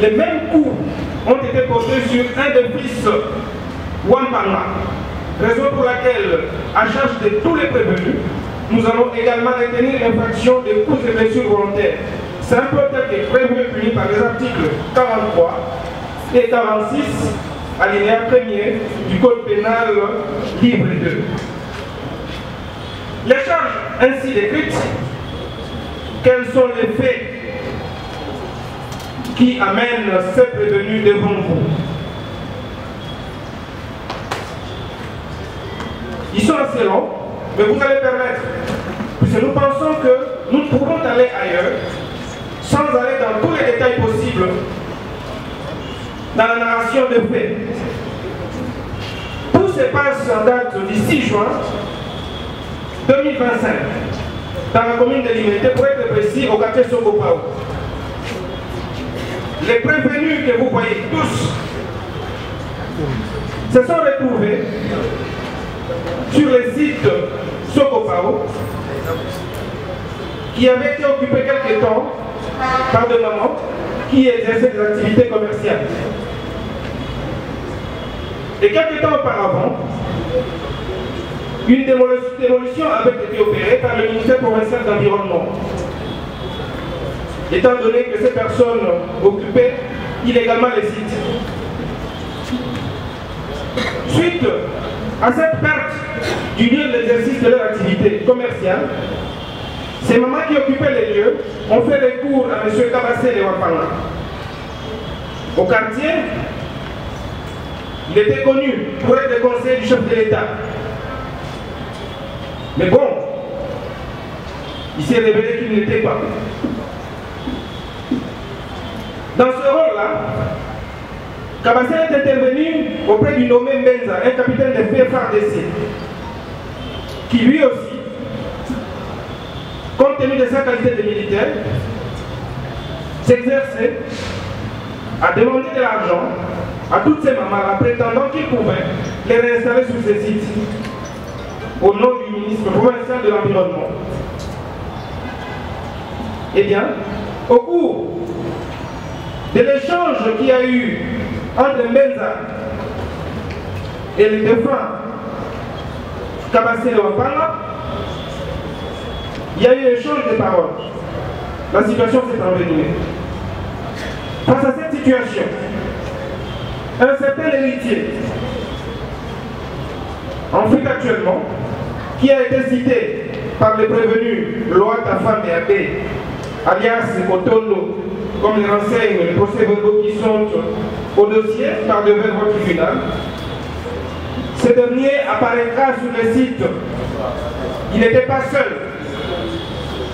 Speaker 10: les mêmes coups ont été portés sur un des fils Wampanga, raison pour laquelle, à charge de tous les prévenus, nous allons également retenir l'infraction de coups et blessures volontaires. C'est un peu tel que prévu et puni par les articles 43 et 46, alinéa 1er du Code pénal livre 2. Les charges ainsi décrites, quels sont les faits qui amènent ces prévenus devant vous? Ils sont assez longs, mais vous allez permettre, puisque nous pensons que nous pouvons aller ailleurs, sans aller dans tous les détails possibles, dans la narration des faits. Tout se passe en date du 6 juin 2025, dans la commune de Limete, pour être précis, au quartier Sokopao. Les prévenus que vous voyez tous se sont retrouvés sur le site Sokopao qui avait été occupé quelque temps par des mamans qui exerçaient des activités commerciales. Et quelques temps auparavant, une démolition avait été opérée par le ministère provincial de l'Environnement. Étant donné que ces personnes occupaient illégalement les sites. Suite à cette perte du lieu d'exercice de leur activité commerciale, ces mamans qui occupaient les lieux ont fait recours à M. Kabassé de Wapanga. Au quartier, il était connu pour être le conseiller du chef de l'État. Mais bon, il s'est révélé qu'il n'était pas. Dans ce rôle-là, Kabassé est intervenu auprès du nommé Mbenza, un capitaine de FARDC, qui lui aussi, compte tenu de sa qualité de militaire, s'exerçait à demander de l'argent à toutes ces mamans, prétendant qu'il pouvait les réinstaller sur ces sites, au nom du ministre provincial de l'Environnement. Eh bien, au cours de l'échange qu'il y a eu entre Mbenza et le défunt Kabassé de Wapanga, il y a eu échange de paroles. La situation s'est envenimée. Face à cette situation, un certain héritier, en fuite actuellement, qui a été cité par les prévenus Loa Tafam et Abbé, alias Kotondo, comme les renseignent les procès-verbaux qui sont au dossier par devers votre tribunal. Ce dernier apparaîtra sur le site. Il n'était pas seul.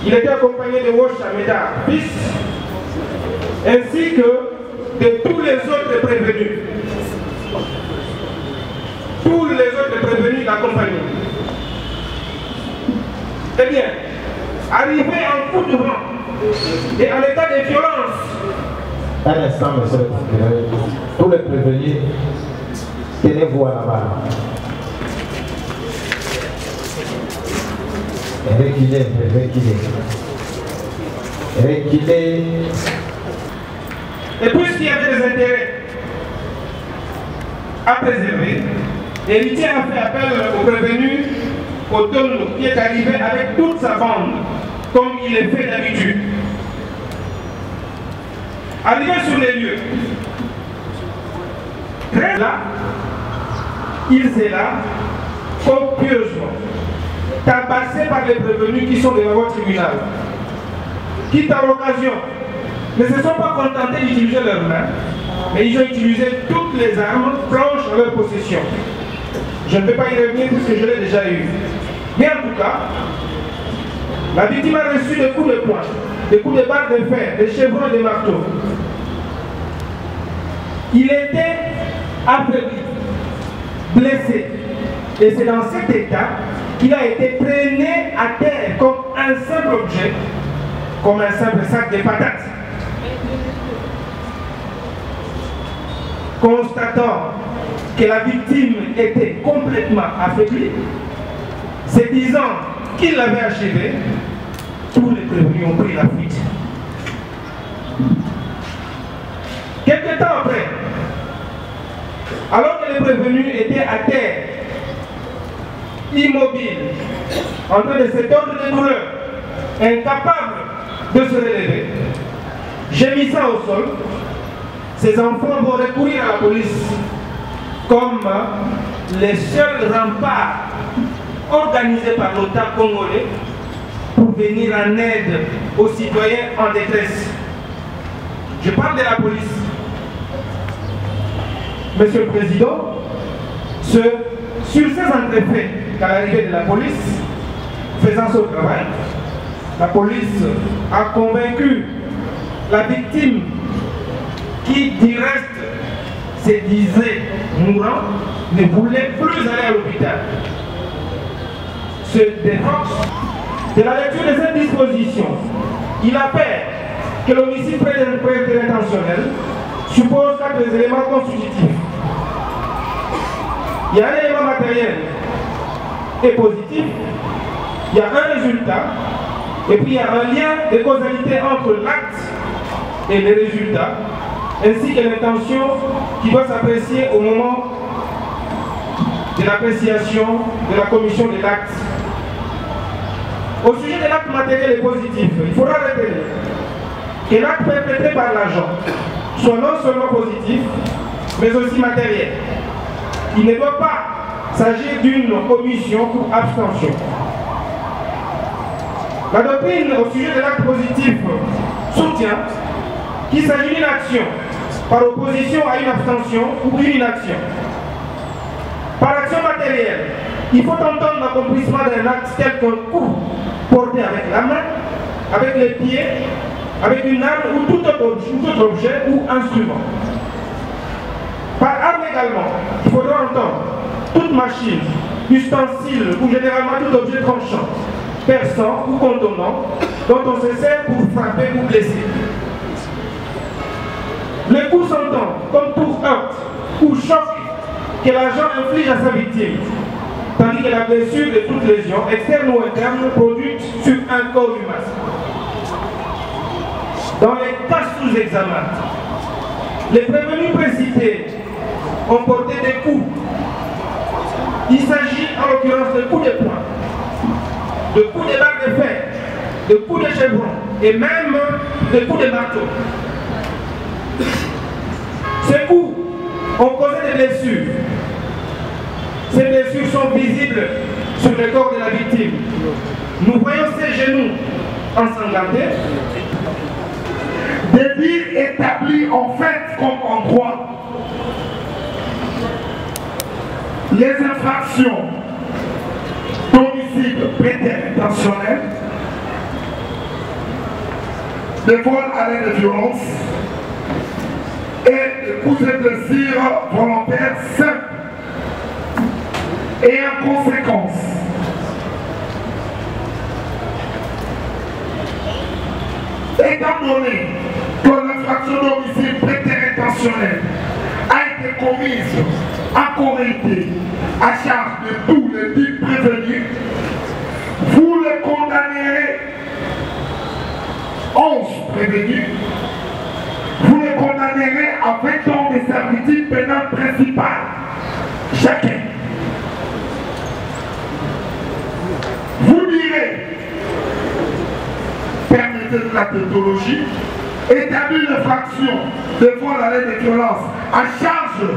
Speaker 10: Il était accompagné de Wosh Ameda, fils, ainsi que de tous les autres prévenus. Tous les autres prévenus l'accompagnaient. Eh bien, arrivé en coup de vent et en état de violence.
Speaker 9: Un instant, monsieur le procureur. Tous les prévenus, tenez-vous à la barre. Reculez, reculez. Reculez.
Speaker 10: Et puisqu'il y avait des intérêts à préserver, l'héritier a fait appel au prévenu Kotondo, qui est arrivé avec toute sa bande, comme il est fait d'habitude. Arrivé sur les lieux, très là, il s'est là, copieusement, tabassé par les prévenus qui sont devant votre tribunal, qui, à l'occasion, ne se sont pas contentés d'utiliser leurs mains, mais ils ont utilisé toutes les armes blanches en leur possession. Je ne vais pas y revenir puisque je l'ai déjà eu. Mais en tout cas, la victime a reçu des coups de poing, des coups de barre de fer, des chevrons et des marteaux. Il était affaibli, blessé. Et c'est dans cet état qu'il a été traîné à terre comme un simple objet, comme un simple sac de patates. Constatant que la victime était complètement affaiblie, se disant qu'il l'avait achevé, tous les prévenus ont pris la fuite. Quelque temps après, alors que les prévenus étaient à terre, immobiles, en train de se tordre de douleur, incapables de se relever, gémissant au sol, ces enfants vont recourir à la police comme les seuls remparts organisés par l'État congolais pour venir en aide aux citoyens en détresse. Je parle de la police. Monsieur le Président, sur ces entrefaits qu'à l'arrivée de la police, faisant son travail, la police a convaincu la victime qui, du reste, se disait mourant, ne voulait plus aller à l'hôpital. Se défense de la lecture de cette disposition, il appelle que l'homicide prétentionnel suppose 4 éléments constitutifs. Il y a un élément matériel et positif, il y a un résultat Et puis il y a un lien de causalité entre l'acte et les résultats, ainsi que l'intention qui doit s'apprécier au moment de l'appréciation de la commission de l'acte. Au sujet de l'acte matériel et positif, il faudra retenir que l'acte perpétré par l'agent soit non seulement positif, mais aussi matériel. Il ne doit pas s'agir d'une omission ou abstention. La doctrine au sujet de l'acte positif soutient qu'il s'agit d'une action par opposition à une abstention ou une inaction. Par action matérielle, il faut entendre l'accomplissement d'un acte tel qu'un coup porté avec la main, avec les pieds, avec une arme ou tout autre objet ou instrument. Par arme également, il faudra entendre toute machine, ustensile ou généralement tout objet tranchant, perçant ou contonnant, dont on se sert pour frapper ou blesser. Le coup s'entend comme tout heurt ou choc que l'agent inflige à sa victime, tandis que la blessure de toute lésion, externe ou interne, produite sur un corps humain. Dans les cas sous examen, les prévenus précités ont porté des coups. Il s'agit en l'occurrence de coups de poing, de coups de barre de fer, de coups de chevron et même de coups de marteau. Ces coups ont causé des blessures. Ces blessures sont visibles sur le corps de la victime. Nous voyons ses genoux ensanglantés.
Speaker 11: Des dires établis en fait comme en droit. Les infractions d'homicide prétérintentionnel, de vol à l'aide de violence et de coups et blessures volontaires simples. Et en conséquence, étant donné que l'infraction d'homicide prétérintentionnel a été commise en Corée à charge de tous les dits prévenus, vous les condamnerez, 11 prévenus, vous les condamnerez à 20 ans de servitude pénale principale, chacun. Vous direz, permettez de la tautologie, établir une fraction de vol à l'aide de violence à charge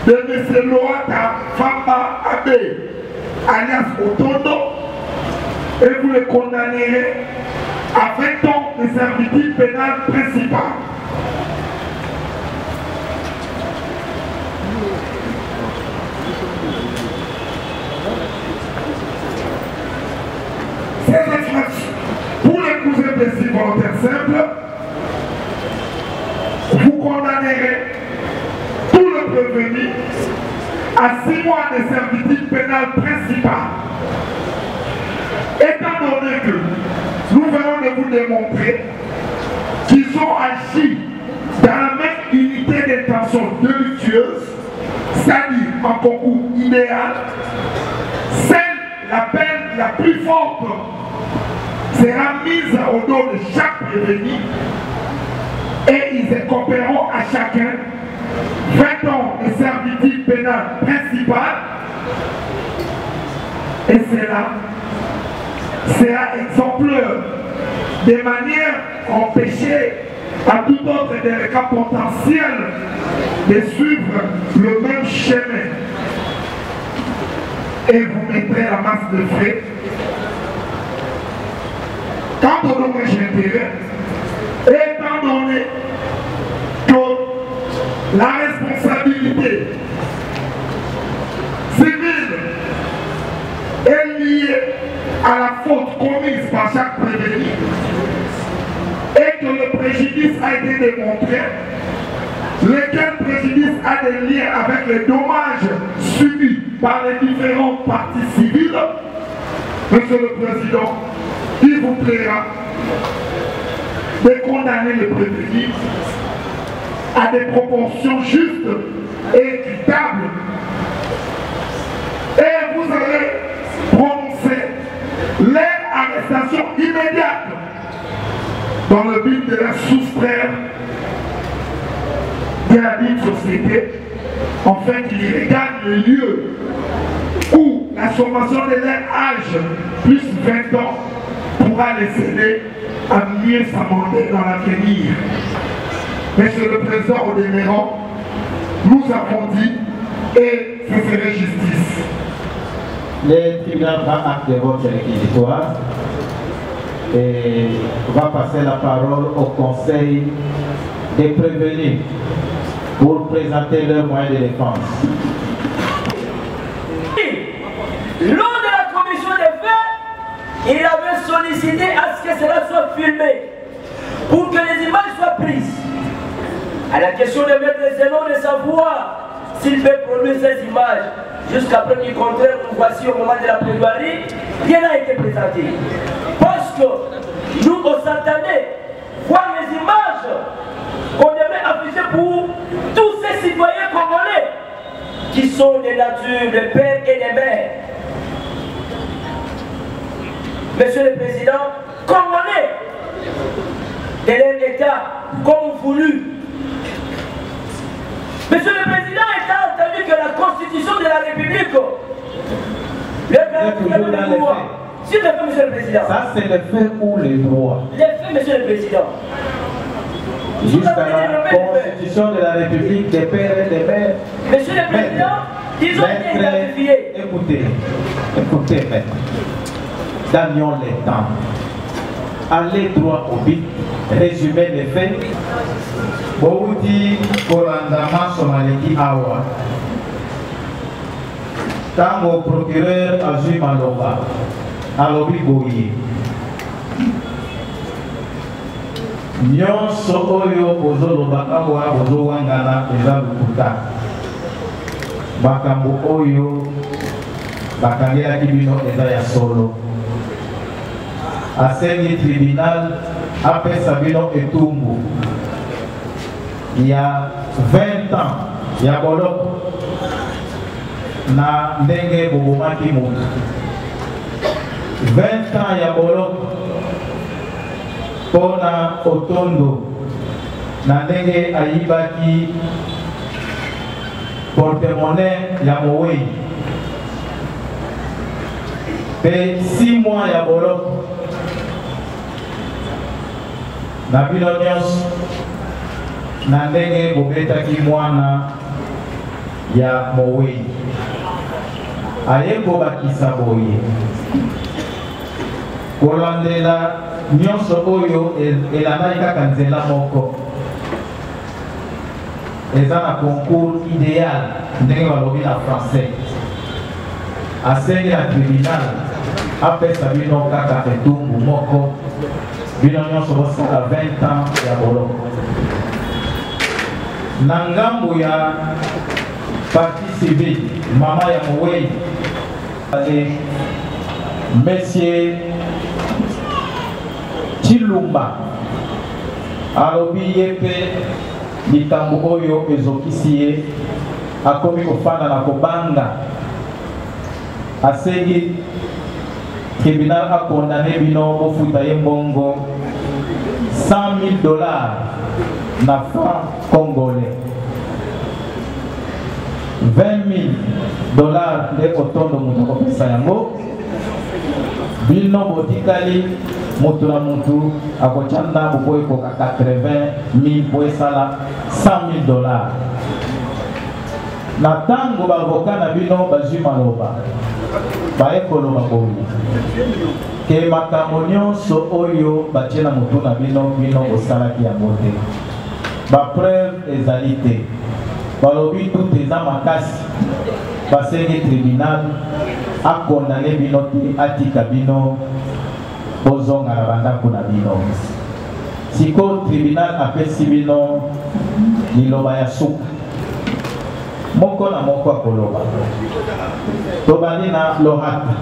Speaker 11: de M. Loata Famba Abe, alias Otondo, et vous le condamnerez à 20 ans de servitude pénale principale. Ces infractions, pour les coups et blessures volontaires simples, vous condamnerez tout le prévenu à 6 mois de servitude pénale principale. Étant donné que nous venons de vous démontrer qu'ils ont agi dans la même unité d'intention délictueuse, c'est-à-dire en concours idéal, la peine la plus forte sera mise au dos de chaque prévenu et ils écoperont à chacun 20 ans de servitude pénale principale et cela sera exemplaire de manière à empêcher à tout autre des cas potentiels de suivre le même chemin. Et vous mettrez la masse de frais. Quant au dommage d'intérêt, étant donné que la responsabilité civile est liée à la faute commise par chaque prévenu et que le préjudice a été démontré, lequel préjudice a des liens avec les dommages subis par les différentes parties civiles, Monsieur le Président, il vous plaira de condamner le prévenu à des proportions justes et équitables. Et vous allez prononcer les arrestations immédiate dans le but de la soustraire de la dite société, en fait, il regarde le lieu où la sommation de leur âge, plus 20 ans, pourra les aider à mieux s'amender dans l'avenir. Monsieur le Président, au demeurant, nous avons dit, et ce serait justice.
Speaker 9: Le tribunal prend acte de votre réquisitoire et va passer la parole au Conseil des prévenus pour présenter leurs moyens de défense.
Speaker 8: Lors de la commission des faits, il avait sollicité à ce que cela soit filmé pour que les images soient prises. À la question de Maître Zénon de savoir s'il peut produire ces images jusqu'à preuve du contraire, nous voici au moment de la plaidoirie, rien n'a été présenté. Parce que nous, on s'attendait voir les images qu'on devait afficher pour tous ces citoyens congolais qui sont des natures, des pères et des mères. Monsieur le Président, congolais de leur État comme voulu. Monsieur le Président, État entendu que la Constitution de la République, le droit. S'il le fait, Monsieur le Président.
Speaker 9: Ça, c'est le fait ou le droit?
Speaker 8: Les faits, Monsieur le Président.
Speaker 9: Jusqu'à la Constitution de la République des pères et des mères.
Speaker 8: Monsieur le Président, ils ont été identifiés.
Speaker 9: Écoutez, maître. Gagnons les temps. Allez droit au but. Résumez les faits. Bouti Korandama Somaleki Awa. Tango procureur Azui Maloba. Alobi Boye. Nyonso oyo ozoloba awa ozowangana eza lukuta. Makambo oyo bakangelaki bino eza ya solo. Asengi tribunal apesa bino etumbu ya 20 ans ya boloko na ndenge bobomaki mutu. 20 ans ya boloko pona otondo na ndenge ayibaki porte-monnaie ya Mowei. Pe 6 mois ya boloko na bino nyonso na ndenge bobetaki mwana ya Mowei. Aye kobakisa boye kolandela nyonso oyo elandaki kaka nzela moko eza na concours idéal ndenge balobi na français. Asengi na tribunal apesa bino kaka etumbu moko bino nyonso bosala 20 ans ya boloko. Na ngambo ya partie civile mama ya Mowei Monsieur Chilumba alobi ye mpe likambo oyo ezokisi ye akomi kofanda na kobanga. Asengi tribunal akondane bino bofuta ye mbongo $100,000 na franc congolais. $20,000 nde otondo mutu akopesa yango. Bino botikali mutu na mutu akochanda boboye koka 80,000 po esala $100,000. Na tango bavoka na bino bazwi maloba baye koloba boye ke makambo nyonso oyo batie na mutu na bino osalaki yango te. Bapreuve ezali te. Balobi tout eza makasi. Basengi tribunal akondane bino te atika bino bozonga na bandako na bino. Siko tribunal apesi bino liloba ya suka moko na moko akoloba. Tobali na Lohata.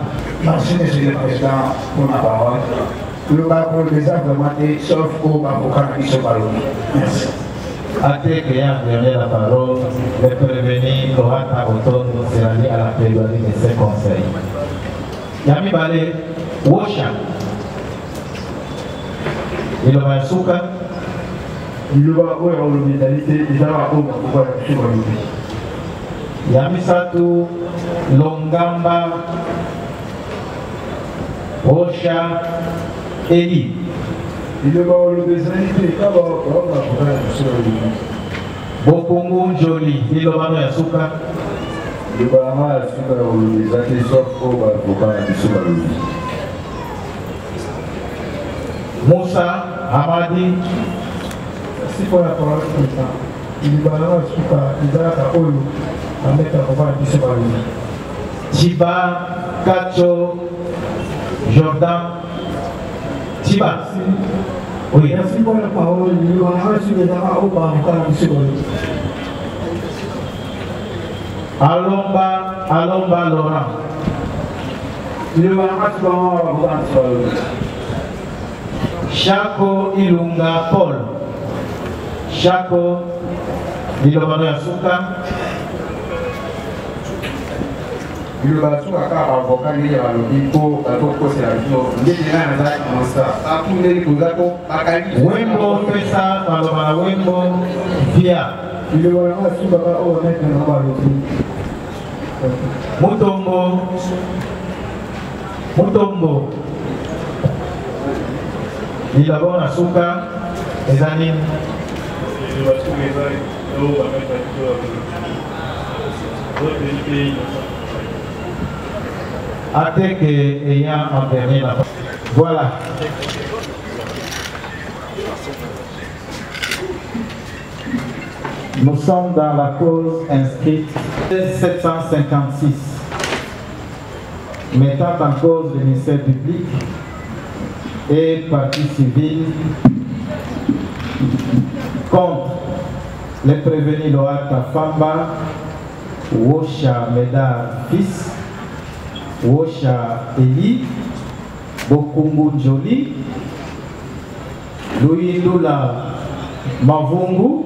Speaker 2: Merci Monsieur le Président pour la parole. Nous avons déjà demandé sauf au avocat qui se parle. Merci.
Speaker 9: Après que ayant donné la parole, le prévenu Lohata Otondo s'est rendu à la plaidoirie de ses conseils. Yami Balé, Wosha, Il va souka.
Speaker 13: Il va avoir une médalité, il va avoir une médalité.
Speaker 9: Yamisatu Longamba Osha Eli.
Speaker 13: Il va avoir une médalité, il va avoir une médalité.
Speaker 9: Bokungu Njoli, il va avoir un souka.
Speaker 13: Il va avoir un souka.
Speaker 9: Moussa Hamadi.
Speaker 13: Si pour la parole comme ça, il va avoir un souka, il va avoir un souka.
Speaker 9: Chiba Kacho Jordan Chiba. Oui.
Speaker 13: Merci pour la parole. Il va avoir un souka.
Speaker 9: Alomba Laurent.
Speaker 13: Il va avoir un souka.
Speaker 9: Chako Ilunga Paul. Chako Ilunga Suka.
Speaker 1: Il va tout à faire avocat lié à l'Obico, à l'Obico, c'est la vie. Il est là, il a ça. À tous les Kuzako, à Kali.
Speaker 9: Wembo fait ça, alors Wembo via.
Speaker 13: Il va avoir un souka au mec de la
Speaker 9: Mutombo. Il a bon à Souka, les animes. Atek ayant enterré la. Voilà. Nous sommes dans la cause inscrite 756, mettant en cause le ministère public et partie civile contre les prévenus Loa Kafamba, Wosha Medar fils, Wosha Eli, Bokungu Njoli, Louis Lula Mavungu,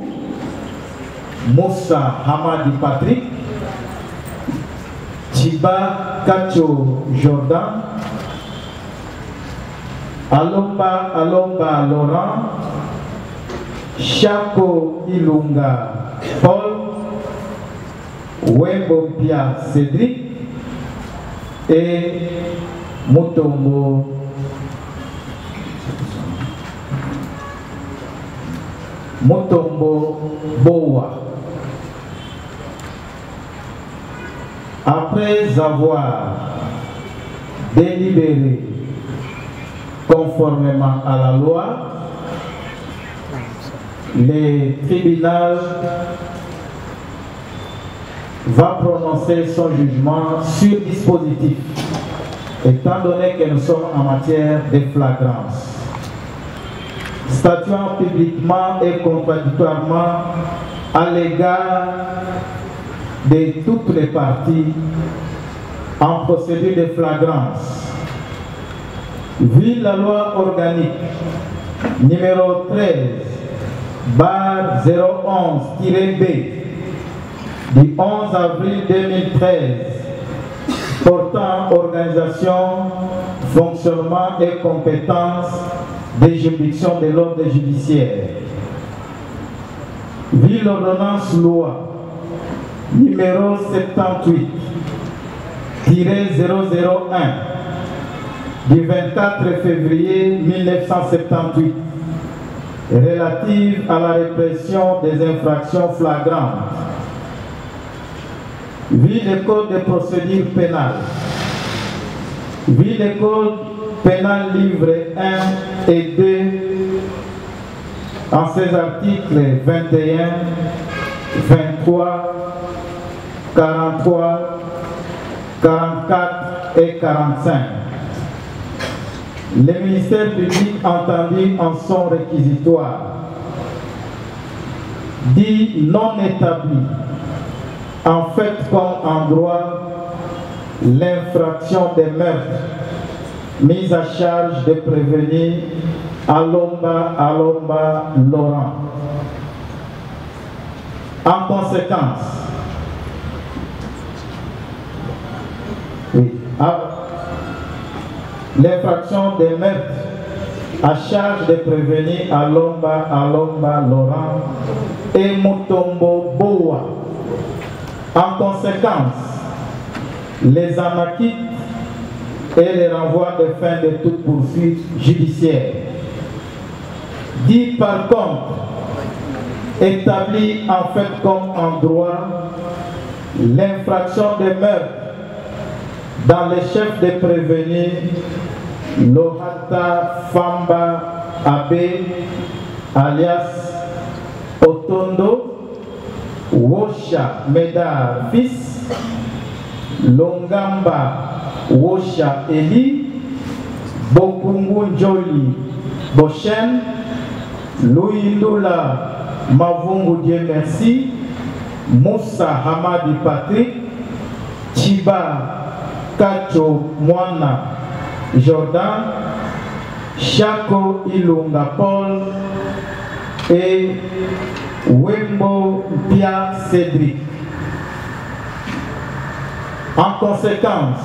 Speaker 9: Moussa Hamadi Patrick, Chiba Kacho Jordan, Alomba Laurent, Chako Ilunga Paul, Wembo Pia Cédric et Mutombo Boa. Après avoir délibéré conformément à la loi, le tribunal va prononcer son jugement sur dispositif, étant donné que nous sommes en matière de flagrance. Statuant publiquement et contradictoirement à l'égard de toutes les parties en procédure de flagrance. Vu la loi organique numéro 13/011-B du 11 avril 2013 portant organisation, fonctionnement et compétences des juridictions de l'ordre judiciaire. Vu l'ordonnance loi numéro 78-001 du 24 février 1978 relative à la répression des infractions flagrantes. Vu le code de procédure pénale, vu le code pénal livre 1 et 2 en ses articles 21, 23, 43, 44 et 45. Le ministère public entendu en son réquisitoire dit non établi, en fait comme en droit, l'infraction des meurtres mise à charge de prévenir Alomba Laurent. En conséquence, l'infraction des meurtres
Speaker 17: à charge de prévenir Alomba Laurent et Mutombo Boa. En conséquence, les anakites et les renvois de fin de toute poursuite judiciaire. Dit par contre, établit en fait comme en droit l'infraction de meurtre dans les chefs de prévenus Lohata Famba Abe alias Otondo Wosha Medar fils Longamba Wosha Eli Bokungu Njoli Boshen Louindula Mavungu Dieu merci Moussa Hamadi Patrick Chiba Kacho Mwana Jordan Chako Ilunga Paul et Wembo Pia Cédric. En conséquence,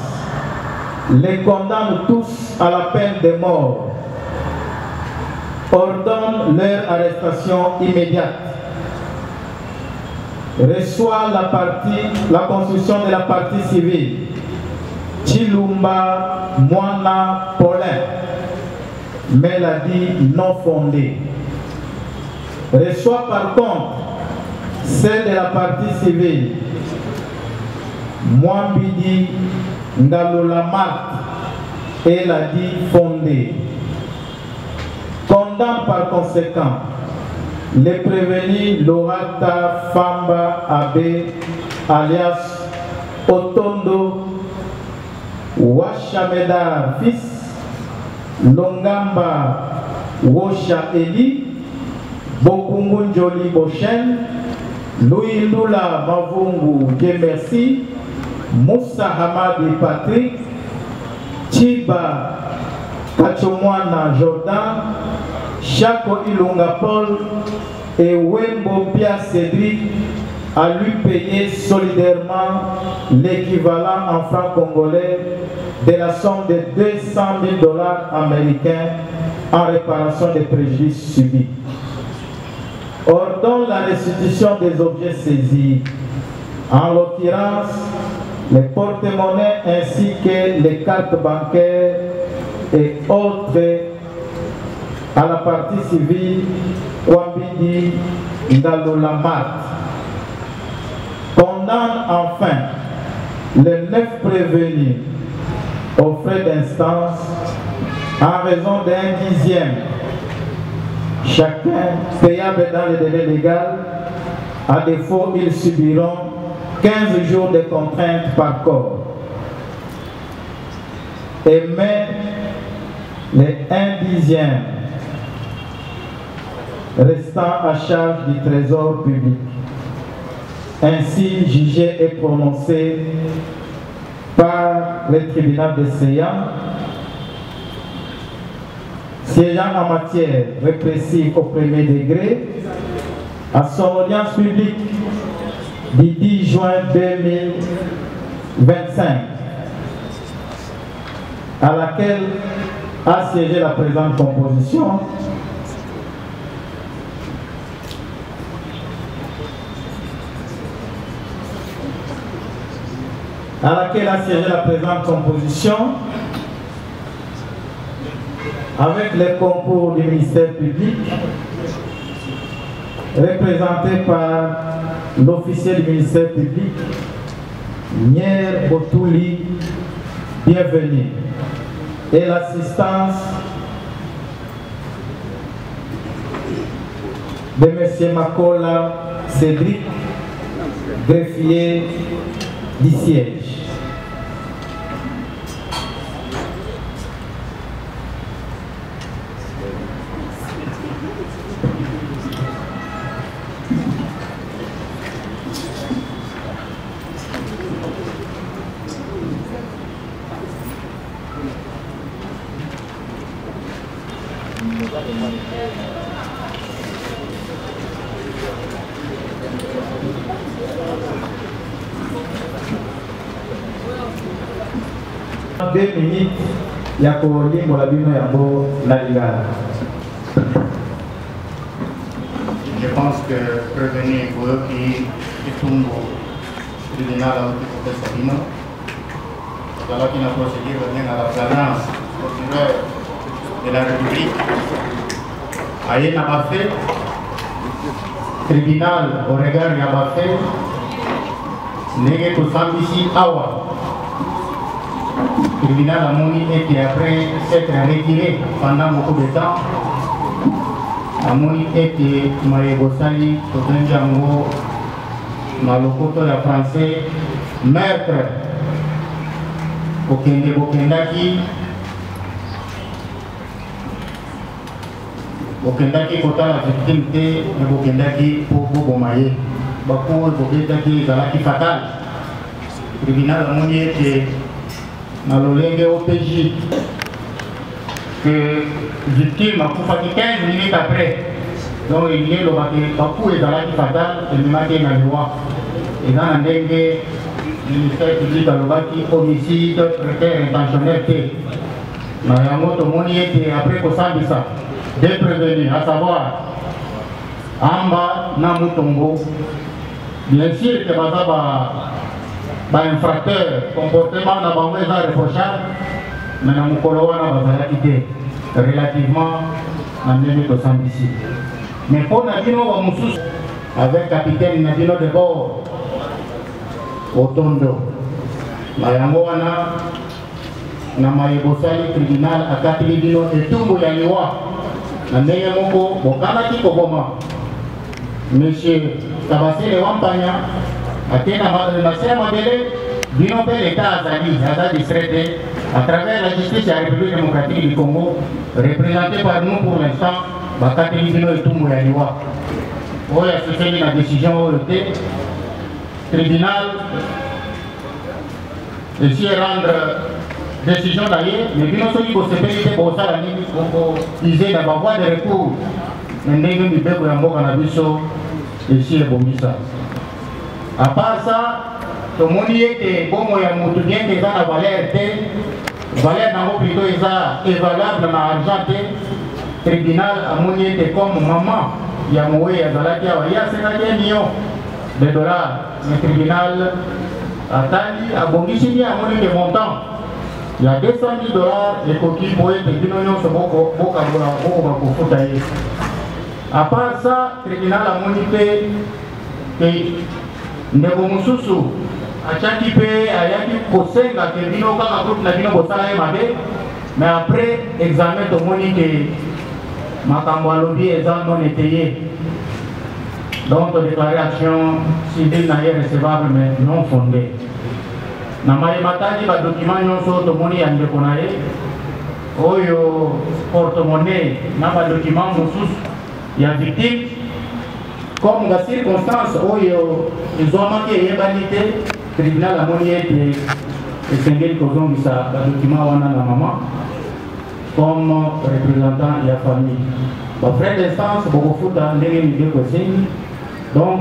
Speaker 17: les condamne tous à la peine de mort, ordonne leur arrestation immédiate, reçoit la construction de la partie civile Chilumba Mwana Paulin, mais l'a dit non fondée. Reçoit par contre celle de la partie civile Mwambidi Ngalola Marthe, et l'a dit fondée. Condamne par conséquent les prévenus Lorata Famba Abe alias Otondo Washamedar fils, Longamba Wosha Eli, Bokungu Njoli Boshen, Louis Lula Mavungu Dieu merci, Moussa Hamadi Patrick, Chiba Kachomwana Jordan, Chako Ilunga Paul et Wembo Pia Cédric à lui payer solidairement l'équivalent en francs congolais de la somme de 200 000 $ américains en réparation des préjudices subis. Ordonne la restitution des objets saisis, en l'occurrence les porte-monnaies ainsi que les cartes bancaires et autres à la partie civile Wambidi Ndalola Marthe. Condamne enfin les 9 prévenus aux frais d'instance en raison d'un dixième chacun payable dans le délai légal. À défaut, ils subiront 15 jours de contraintes par corps. Et met les 1 dixième restant à charge du trésor public. Ainsi jugé et prononcé par le tribunal de Séan, siégeant en matière répressive au premier degré, à son audience publique du 10 juin 2025, à laquelle a siégé la présente composition, avec les concours du ministère public, représenté par l'officier du ministère public, Nier Botouli, bienvenue, et l'assistance de M. Makola Cédric, greffier du siège. Yako limbo la bino yango na lingala.
Speaker 1: Je pense que prévenir qui tombe au tribunal à l'autre Sabino, voilà qui n'a procédé revient à la flagrance procureur de la République. Aïe n'a pas fait, tribunal au regard n'a pas fait, n'est que Sambisi Awa. Tribunal a moni était après s'être retiré pendant beaucoup de temps. Amoni était Maïbosali, Totenjango, Malokoto ya français, maître Okende Bokendaki, Bokendaki Kota la victime de Bokendaki pour Bobomaye. Bakou Bokendaki Zalaki fatal. Tribunal Amoni était Malolenge OPJ. Que victime a coupé 15 minutes après. Donc il y a le Bakou et Zalaki fatal et Mimake na loi. Et dans un dengue, le ministère public a le homicide, précaire intentionnel. Mais il y a un autre monde qui était après qu'on s'en dit ça. Deux prévenus, à savoir Amba Namutongo. Bien sûr que les infracteurs, comportement n'a pas reprochable. Mais nous avons relativement en 1970. Mais pour Nadino Moussous, avec capitaine Nadino de bord, au Tondo, Mayamoana, Namayebosali, tribunal, à Katilino et Tumbo Yaniwa, Nameyamoko, Bokanaki Koboma, Monsieur Tabassi de Wampanya, Atena Nasser Madele, Dino l'État Azali, Azali distraité, à travers la justice de la République démocratique du Congo, représentée par nous pour l'instant, Bakateli Bino et Tumbo Yaniwa. Oui, c'est la décision été tribunal, ici rendre décision d'ailleurs, mais Bino Soki pour se payer pour ça, pour utiliser la voie de recours, mais nous nous devons avoir un abisso ici et Bomissa. À part ça, tout le monde était bon, il y a un bien qui est dans la valeur n'a plutôt évaluable dans l'argent. Tribunal a monié comme maman, il y a moué à Zalakia, il y a 51 millions de dollars. Le tribunal a tali, a bongi à monier des montants. Il y a 200 000 dollars et coquilles pour être diminués sur beaucoup pour foutailler. À part ça, le tribunal a monité que Nebomususu a chaque peu a yaki kosenga que bino kaka groupe na bino bosala emabe, mais après examen to moni que makambo alobi eza non étayé. Donc déclaration civile na recevable mais non fondée. Na mayemataki ba document nyonso to moni ya ndeko na ye oyo porte-monnaie na ba document mosusu ya victime comme la circonstance où ils ont manqué l'ébalité, le tribunal a monnaie et Sengel Kozon qui a un document à la maman comme représentant de la famille. Le frère d'instance, beaucoup de fois, donc,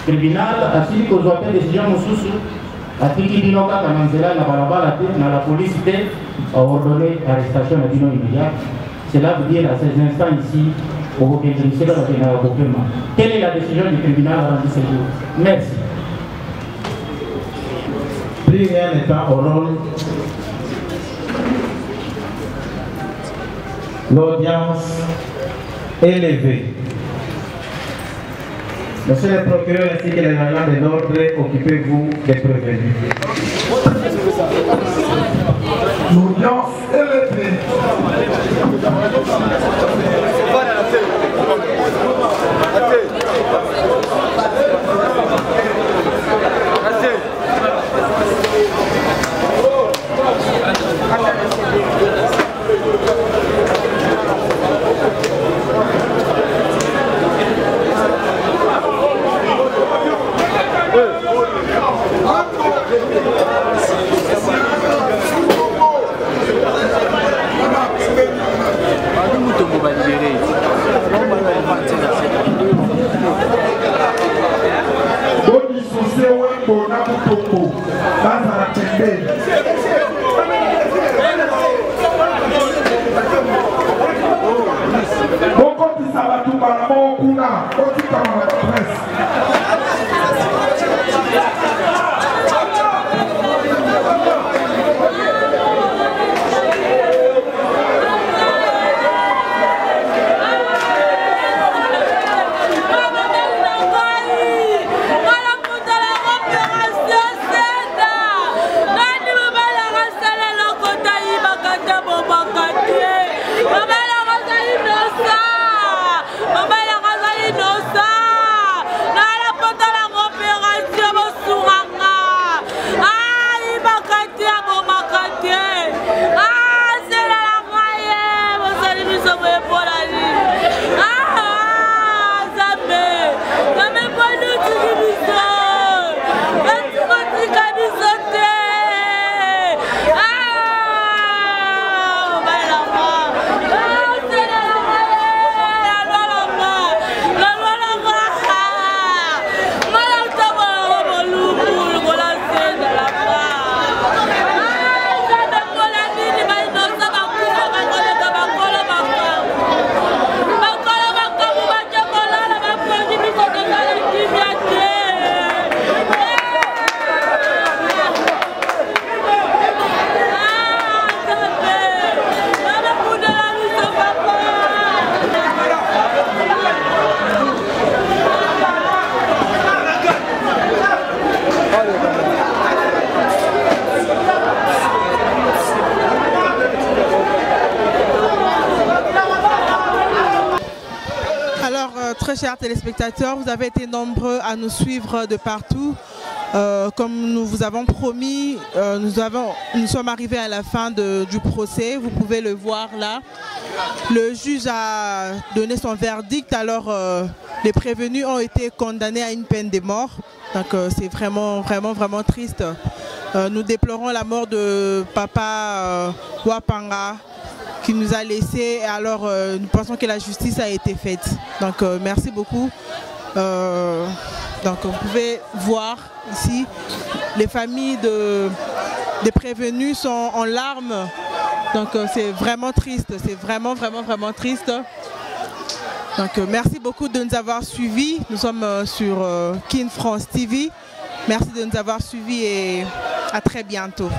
Speaker 1: le tribunal a signé qu'on a fait des décisions sous a dit qu'il n'a pas la police a ordonné l'arrestation de Dino immédiat. Cela veut dire à ces instants ici, quelle est la décision du tribunal rendue ce jour? Merci.
Speaker 17: Plus rien n'étant au rôle, l'audience est levée. Monsieur le procureur ainsi que les agents de l'ordre, occupez-vous des prévenus.
Speaker 11: L'audience est levée.
Speaker 7: très chers téléspectateurs, vous avez été nombreux à nous suivre de partout. Comme nous vous avons promis, nous sommes arrivés à la fin du procès. Vous pouvez le voir là. Le juge a donné son verdict. Alors, les prévenus ont été condamnés à une peine de mort. Donc, c'est vraiment triste. Nous déplorons la mort de Papa Wapanga qui nous a laissés. Alors, nous pensons que la justice a été faite. Donc, merci beaucoup. Donc, vous pouvez voir ici, les familles des prévenus sont en larmes. Donc, c'est vraiment triste. C'est vraiment triste. Donc, merci beaucoup de nous avoir suivis. Nous sommes sur Kin France TV. Merci de nous avoir suivis et à très bientôt.